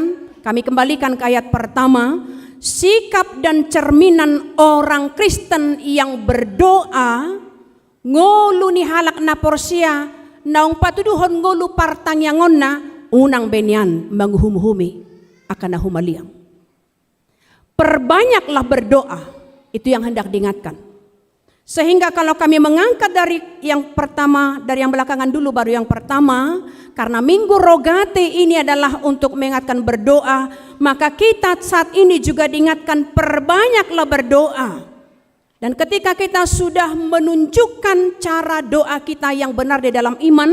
kami kembalikan ke ayat pertama, sikap dan cerminan orang Kristen yang berdoa, ngolu ni halak na porsia, naung patuduhon ngolu partang yang ngonna, unang benian manghuhumi akan nahumaliang. Perbanyaklah berdoa, itu yang hendak diingatkan. Sehingga kalau kami mengangkat dari yang pertama, dari yang belakangan dulu baru yang pertama, karena minggu rogate ini adalah untuk mengingatkan berdoa, maka kita saat ini juga diingatkan perbanyaklah berdoa. Dan ketika kita sudah menunjukkan cara doa kita yang benar di dalam iman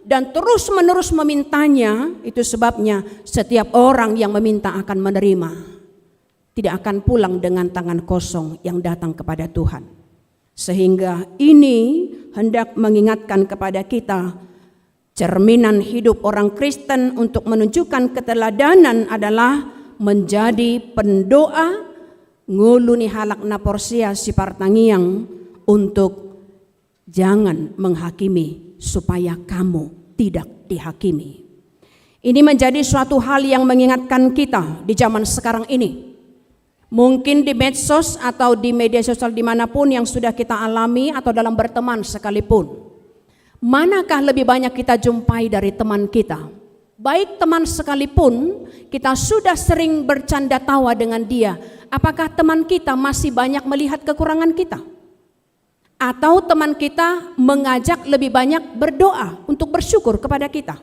dan terus menerus memintanya, itu sebabnya setiap orang yang meminta akan menerima. Tidak akan pulang dengan tangan kosong yang datang kepada Tuhan. Sehingga ini hendak mengingatkan kepada kita, cerminan hidup orang Kristen untuk menunjukkan keteladanan adalah menjadi pendoa, nguluni halak na porsia si partangiang, untuk jangan menghakimi supaya kamu tidak dihakimi. Ini menjadi suatu hal yang mengingatkan kita di zaman sekarang ini. Mungkin di medsos atau di media sosial dimanapun yang sudah kita alami atau dalam berteman sekalipun. Manakah lebih banyak kita jumpai dari teman kita? Baik teman sekalipun kita sudah sering bercanda tawa dengan dia, apakah teman kita masih banyak melihat kekurangan kita? Atau teman kita mengajak lebih banyak berdoa untuk bersyukur kepada kita?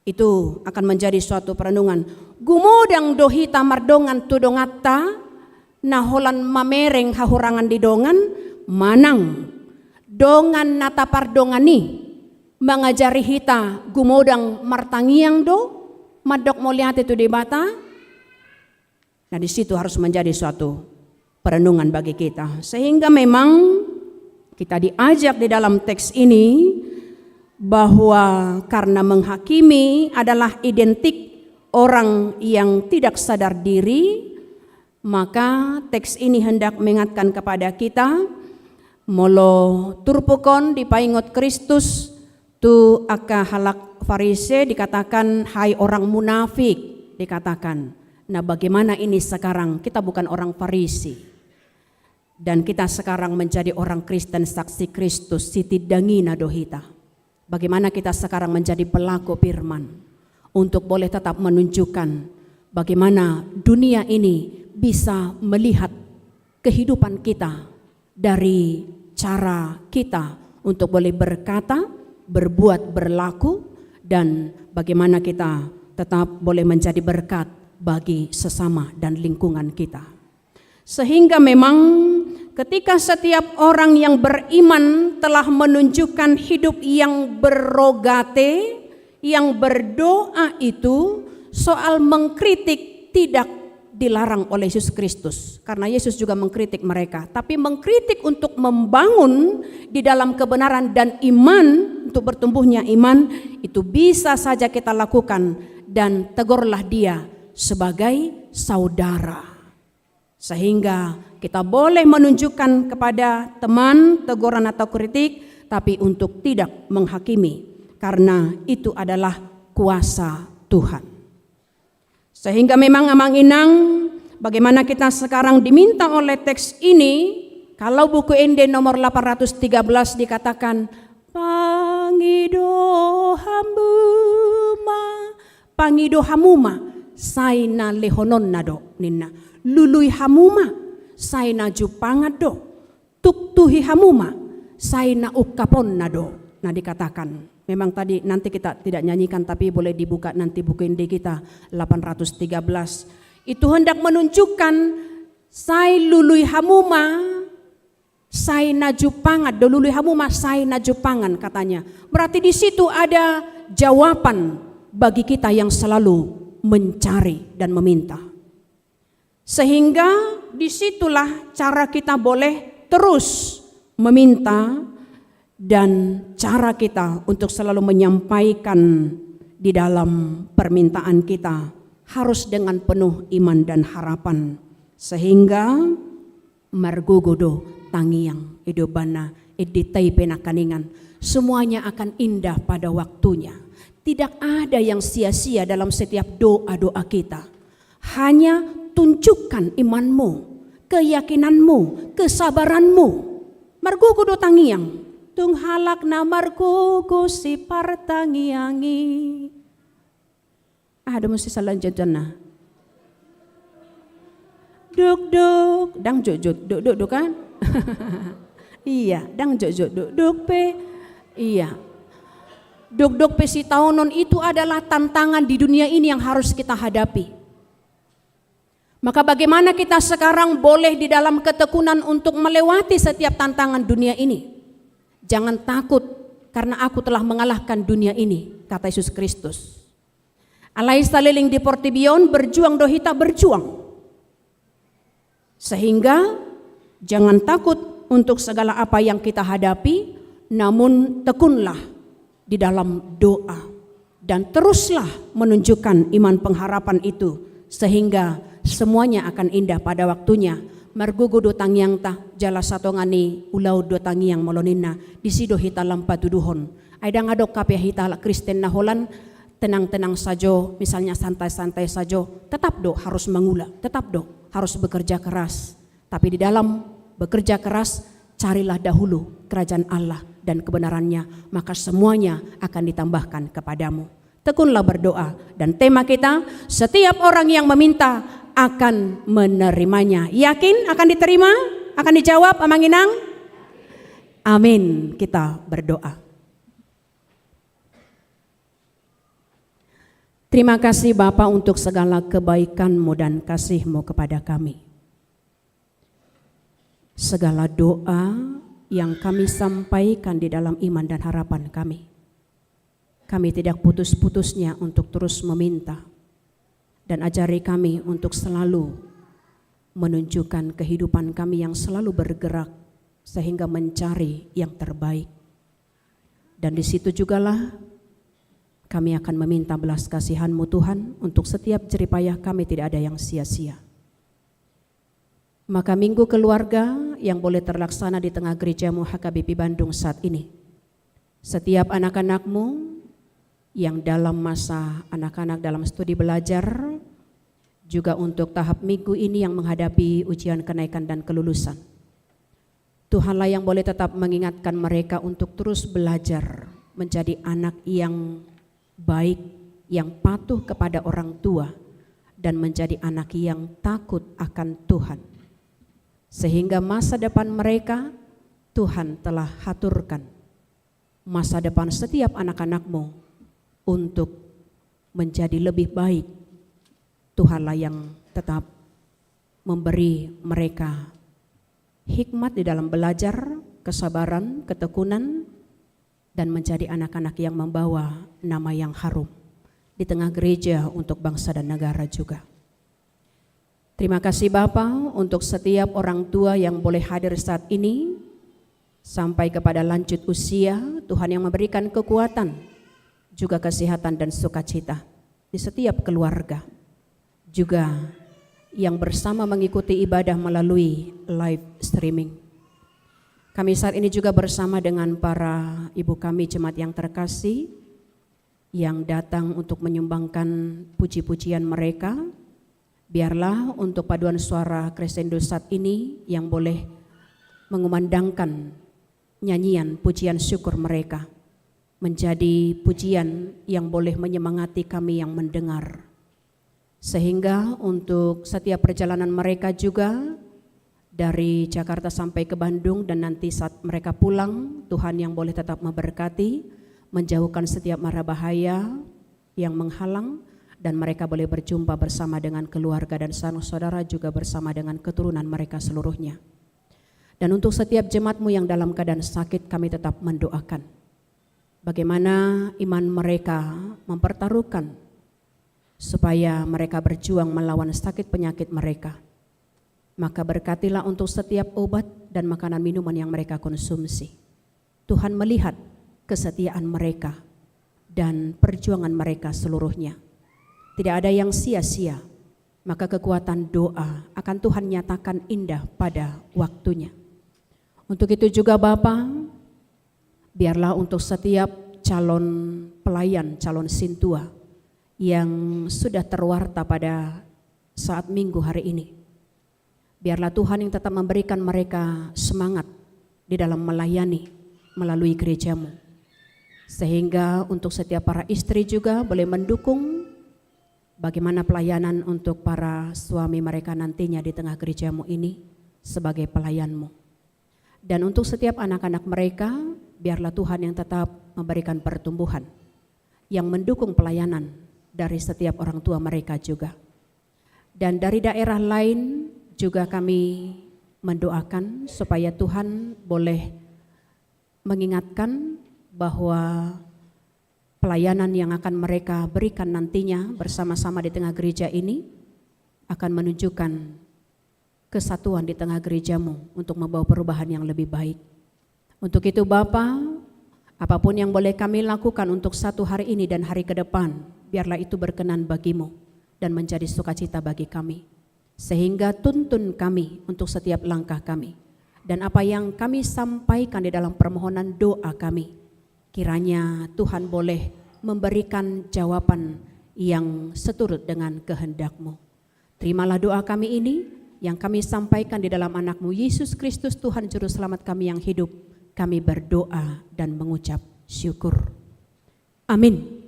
Itu akan menjadi suatu perenungan. Gumodang dohita mardongan tudongatta, naholan mamereng hahurangan di dongan, manang dongan nata pardongani, mengajari hita gumodang martangiang do, madok molihat itu di bata. Nah di situ harus menjadi suatu perenungan bagi kita. Sehingga memang kita diajak di dalam teks ini bahwa karena menghakimi adalah identik orang yang tidak sadar diri, maka teks ini hendak mengingatkan kepada kita molo turpukon di paingot Kristus tu aka halak Farise dikatakan hai orang munafik dikatakan. Nah bagaimana ini sekarang kita bukan orang Farisi dan kita sekarang menjadi orang Kristen saksi Kristus siti dangina dohita. Bagaimana kita sekarang menjadi pelaku firman untuk boleh tetap menunjukkan bagaimana dunia ini bisa melihat kehidupan kita dari cara kita untuk boleh berkata, berbuat, berlaku, dan bagaimana kita tetap boleh menjadi berkat bagi sesama dan lingkungan kita. Sehingga memang ketika setiap orang yang beriman telah menunjukkan hidup yang berrogate, yang berdoa itu soal mengkritik tidak dilarang oleh Yesus Kristus. Karena Yesus juga mengkritik mereka. Tapi mengkritik untuk membangun di dalam kebenaran dan iman, untuk bertumbuhnya iman, itu bisa saja kita lakukan. Dan tegurlah dia sebagai saudara. Sehingga kita boleh menunjukkan kepada teman teguran atau kritik, tapi untuk tidak menghakimi, karena itu adalah kuasa Tuhan. Sehingga memang amang inang, bagaimana kita sekarang diminta oleh teks ini, kalau buku Ende nomor 813 dikatakan, pangido hamuma, saina lehonon nado nina. Lului hamuma saina jupangat do, tuktuhi hamuma saina ukapon nado. Nah dikatakan, memang tadi nanti kita tidak nyanyikan tapi boleh dibuka nanti buku inde kita 813. Itu hendak menunjukkan sai lului hamuma saina jupangat do, lului hamuma saina jupangan katanya. Berarti di situ ada jawaban bagi kita yang selalu mencari dan meminta. Sehingga disitulah cara kita boleh terus meminta dan cara kita untuk selalu menyampaikan di dalam permintaan kita harus dengan penuh iman dan harapan. Sehingga margogodo tangiang idobana editai penakaningan, semuanya akan indah pada waktunya. Tidak ada yang sia-sia dalam setiap doa-doa kita. Hanya tunjukkan imanmu, keyakinanmu, kesabaranmu. Margogo do tangiang, tung halak na margogo si partangiangi. Ada mesti selanjutnya na. Duk dang jujut, duk kan? Iya, dang jujut, duk pe. Iya. Duk pe si taonon itu adalah tantangan di dunia ini yang harus kita hadapi. Maka bagaimana kita sekarang boleh di dalam ketekunan untuk melewati setiap tantangan dunia ini? Jangan takut karena aku telah mengalahkan dunia ini, kata Yesus Kristus. Alai saliling di portibion berjuang dohita berjuang. Sehingga jangan takut untuk segala apa yang kita hadapi, namun tekunlah di dalam doa dan teruslah menunjukkan iman pengharapan itu sehingga semuanya akan indah pada waktunya. Margugo do tangyang ta jala satongani ulau do tangyang molonina disido hita lampa tuduhon. Aidang adok kapya hita Kristen naholan tenang-tenang sajo, misalnya santai-santai sajo, tetap do harus mengula, tetap do harus bekerja keras. Tapi di dalam bekerja keras carilah dahulu kerajaan Allah dan kebenarannya, maka semuanya akan ditambahkan kepadamu. Tekunlah berdoa. Dan tema kita, setiap orang yang meminta akan menerimanya. Yakin akan diterima? Akan dijawab, Amang Inang? Amin. Kita berdoa. Terima kasih Bapa untuk segala kebaikan-Mu dan kasih-Mu kepada kami. Segala doa yang kami sampaikan di dalam iman dan harapan kami tidak putus-putusnya untuk terus meminta, dan ajari kami untuk selalu menunjukkan kehidupan kami yang selalu bergerak sehingga mencari yang terbaik. Dan di situ jugalah kami akan meminta belas kasihan-Mu Tuhan, untuk setiap jerih payah kami tidak ada yang sia-sia. Maka minggu keluarga yang boleh terlaksana di tengah gereja-Mu HKBP Bandung saat ini, setiap anak-anak-Mu yang dalam masa anak-anak dalam studi belajar, juga untuk tahap minggu ini yang menghadapi ujian kenaikan dan kelulusan, Tuhanlah yang boleh tetap mengingatkan mereka untuk terus belajar menjadi anak yang baik, yang patuh kepada orang tua, dan menjadi anak yang takut akan Tuhan. Sehingga masa depan mereka Tuhan telah haturkan, masa depan setiap anak-anak-Mu untuk menjadi lebih baik. Tuhanlah yang tetap memberi mereka hikmat di dalam belajar, kesabaran, ketekunan, dan menjadi anak-anak yang membawa nama yang harum di tengah gereja untuk bangsa dan negara juga. Terima kasih Bapa untuk setiap orang tua yang boleh hadir saat ini sampai kepada lanjut usia. Tuhan yang memberikan kekuatan, juga kesehatan dan sukacita di setiap keluarga, juga yang bersama mengikuti ibadah melalui live streaming. Kami saat ini juga bersama dengan para ibu kami jemaat yang terkasih yang datang untuk menyumbangkan puji-pujian mereka. Biarlah untuk paduan suara Crescendo saat ini yang boleh mengumandangkan nyanyian pujian syukur mereka menjadi pujian yang boleh menyemangati kami yang mendengar. Sehingga untuk setiap perjalanan mereka juga dari Jakarta sampai ke Bandung dan nanti saat mereka pulang, Tuhan yang boleh tetap memberkati, menjauhkan setiap mara bahaya yang menghalang, dan mereka boleh berjumpa bersama dengan keluarga dan saudara, juga bersama dengan keturunan mereka seluruhnya. Dan untuk setiap jemaat-Mu yang dalam keadaan sakit, kami tetap mendoakan bagaimana iman mereka mempertaruhkan supaya mereka berjuang melawan sakit penyakit mereka. Maka berkatilah untuk setiap obat dan makanan minuman yang mereka konsumsi. Tuhan melihat kesetiaan mereka dan perjuangan mereka seluruhnya. Tidak ada yang sia-sia, maka kekuatan doa akan Tuhan nyatakan indah pada waktunya. Untuk itu juga Bapa, biarlah untuk setiap calon pelayan, calon sintua yang sudah terwarta pada saat minggu hari ini, biarlah Tuhan yang tetap memberikan mereka semangat di dalam melayani melalui gereja-Mu. Sehingga untuk setiap para istri juga boleh mendukung bagaimana pelayanan untuk para suami mereka nantinya di tengah gereja-Mu ini sebagai pelayan-Mu. Dan untuk setiap anak-anak mereka, biarlah Tuhan yang tetap memberikan pertumbuhan yang mendukung pelayanan dari setiap orang tua mereka juga. Dan dari daerah lain juga kami mendoakan supaya Tuhan boleh mengingatkan bahwa pelayanan yang akan mereka berikan nantinya bersama-sama di tengah gereja ini akan menunjukkan kesatuan di tengah gereja-Mu untuk membawa perubahan yang lebih baik. Untuk itu Bapa, apapun yang boleh kami lakukan untuk satu hari ini dan hari ke depan, biarlah itu berkenan bagi-Mu dan menjadi sukacita bagi kami. Sehingga tuntun kami untuk setiap langkah kami. Dan apa yang kami sampaikan di dalam permohonan doa kami, kiranya Tuhan boleh memberikan jawaban yang seturut dengan kehendak-Mu. Terimalah doa kami ini yang kami sampaikan di dalam anak-Mu Yesus Kristus, Tuhan Juru Selamat kami yang hidup. Kami berdoa dan mengucap syukur. Amin.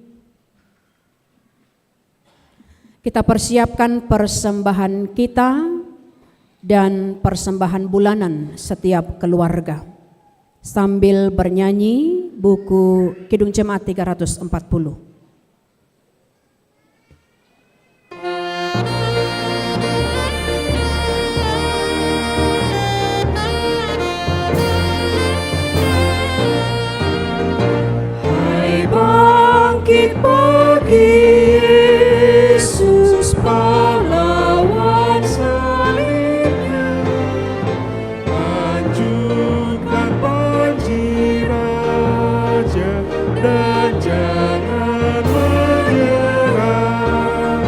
Kita persiapkan persembahan kita dan persembahan bulanan setiap keluarga sambil bernyanyi buku Kidung Jemaat 340. Bangkit pagi Yesus pahlawan salibnya, lanjutkan panji raja dan jangan menyerah,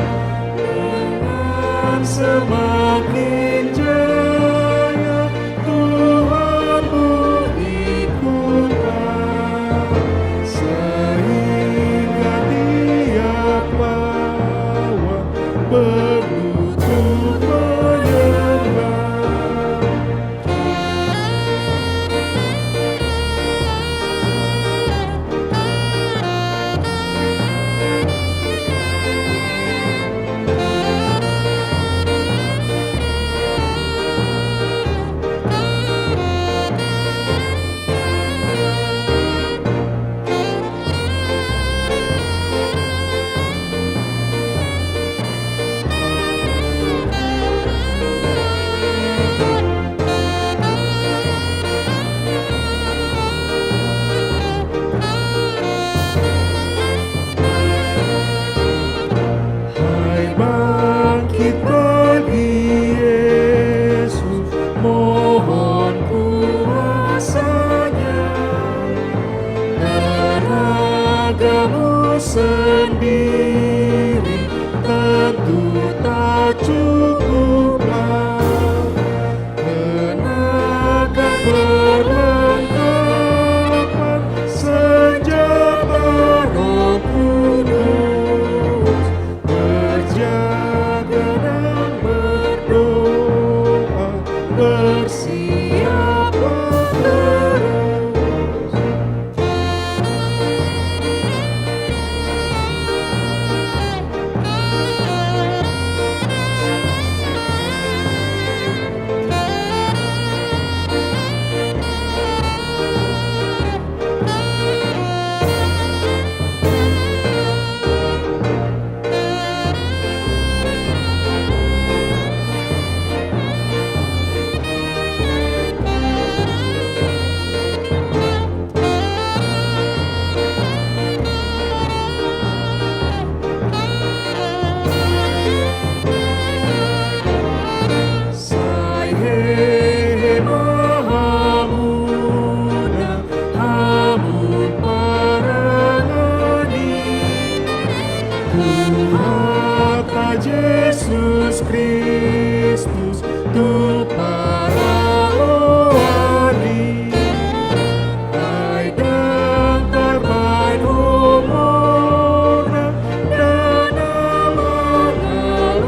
dengan semakin jaya Tuhanmu ikutlah, sehingga tiap lawan berlutut menyembah. Hai bangkit pagi Yesus, mohon kuasanya, tenagamu sendiri tentu tak cukuplah, kenakan perlengkapan senjata Roh Kudus, berjaga dan berdoa, bersiaplah terus. Sai mahamuna hamun parangani, Tuhan Yesus Kristus tu para rohani, hai dangkar main umurna dan amanah,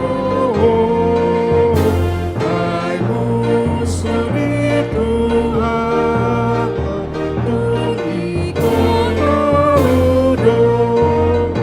hai musuh di Tuhan ikut meludong.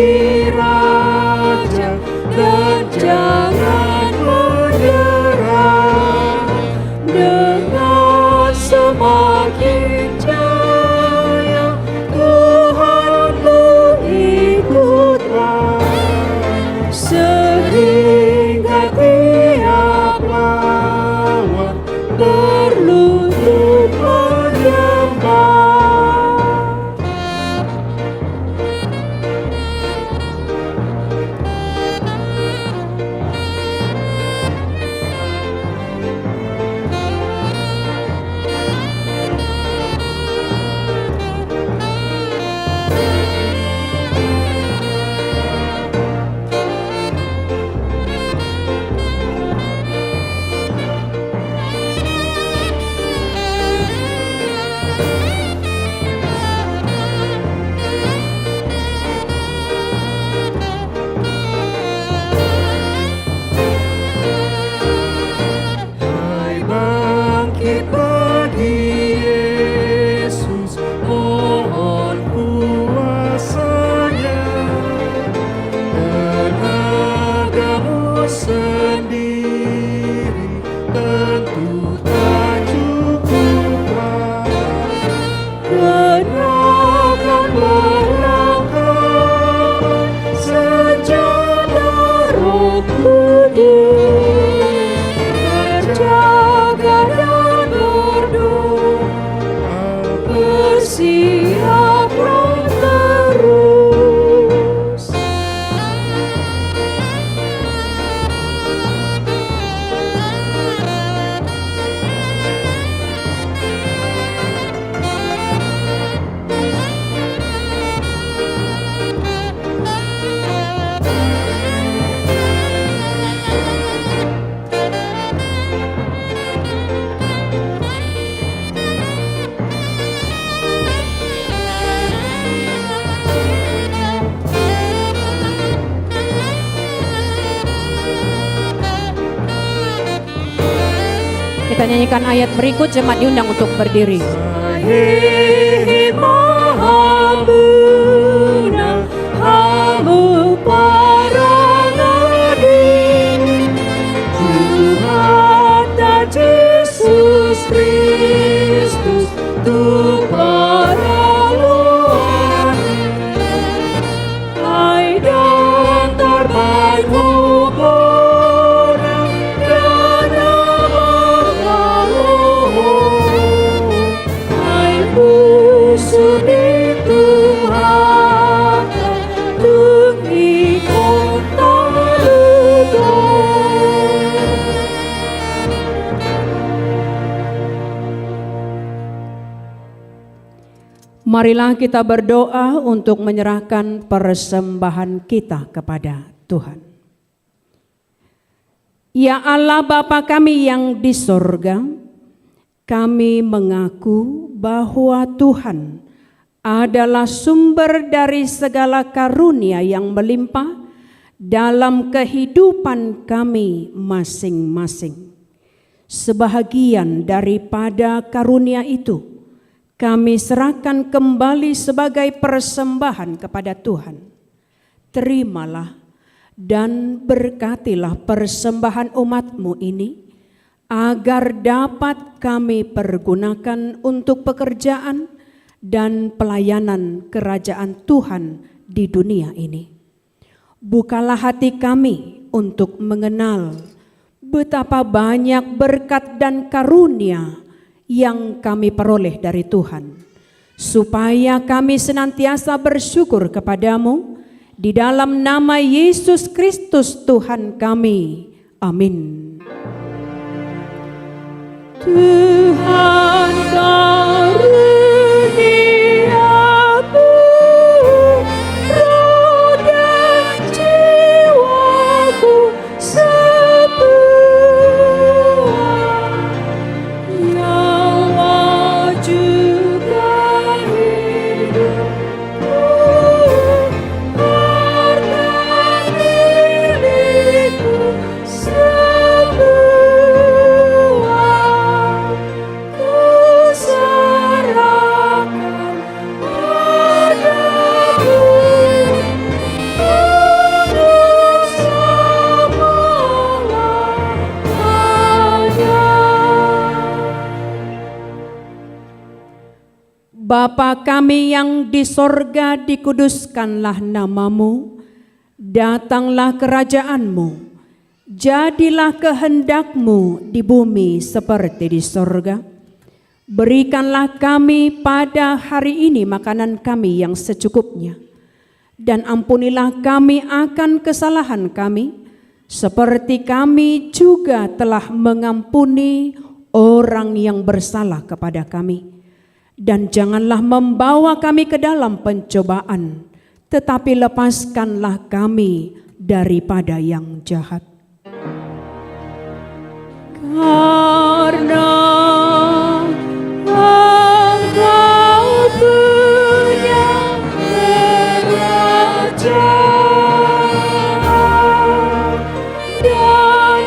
puji Raja dan jangan menyerah. Dengan semakin jaya Tuhanmu ikutlah, sehingga tiap lawan berlutut menyembah. Hai bangkit bagi Yesus, mohon kuasanya. Tenagamu sendiri tentu tak cukuplah. Kenakan perlengkapan senjata Roh Kudus, berjaga dan berdoa, bersiaplah terus. Kita nyanyikan ayat berikut, jemaat diundang untuk berdiri. Sahi mahabuna hamu paranadi, Tuhan dan Yesus Kristus tu paraluan. Hai dan terbaik hubungan dan hai puso di Tuhan tung ikut Marilah kita berdoa untuk menyerahkan persembahan kita kepada Tuhan. Ya Allah Bapa kami yang di sorga, kami mengaku bahwa Tuhan adalah sumber dari segala karunia yang melimpah dalam kehidupan kami masing-masing. Sebahagian daripada karunia itu kami serahkan kembali sebagai persembahan kepada Tuhan. Terimalah dan berkatilah persembahan umat-Mu ini, agar dapat kami pergunakan untuk pekerjaan dan pelayanan kerajaan Tuhan di dunia ini. Bukalah hati kami untuk mengenal betapa banyak berkat dan karunia yang kami peroleh dari Tuhan, supaya kami senantiasa bersyukur kepadamu di dalam nama Yesus Kristus Tuhan kami. Amin. Tuhan karuniamu roh dan jiwaku semua, nyawa juga hidupku, harta milikku semua. Bapa kami yang di sorga, dikuduskanlah namamu, datanglah kerajaanmu, jadilah kehendakmu di bumi seperti di sorga. Berikanlah kami pada hari ini makanan kami yang secukupnya, dan ampunilah kami akan kesalahan kami, seperti kami juga telah mengampuni orang yang bersalah kepada kami. Dan janganlah membawa kami ke dalam pencobaan, tetapi lepaskanlah kami daripada yang jahat. Karena Engkau punya kerajaan dan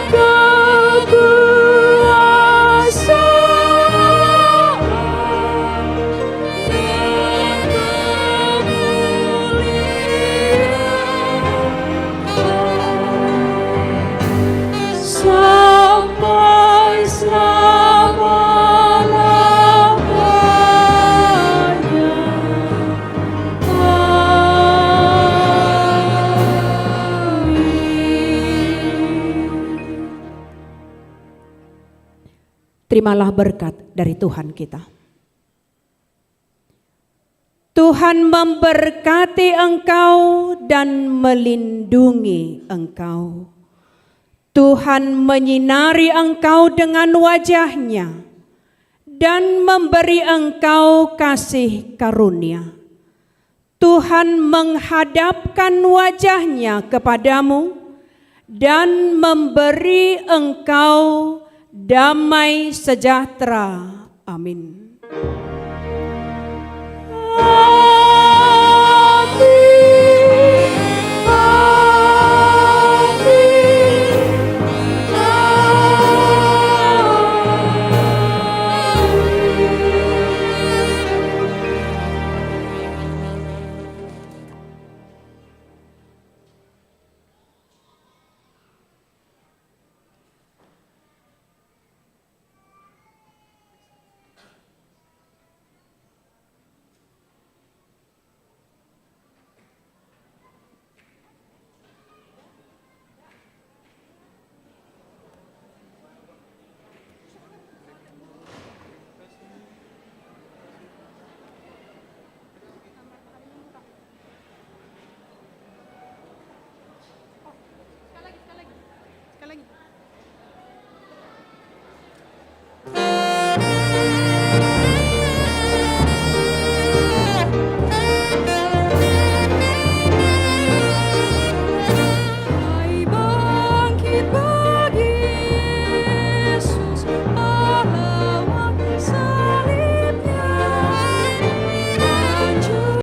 sampai selama-lamanya. Terimalah berkat dari Tuhan kita. Tuhan memberkati engkau dan melindungi engkau. Tuhan menyinari engkau dengan wajah-Nya dan memberi engkau kasih karunia. Tuhan menghadapkan wajah-Nya kepadamu dan memberi engkau damai sejahtera. Amin.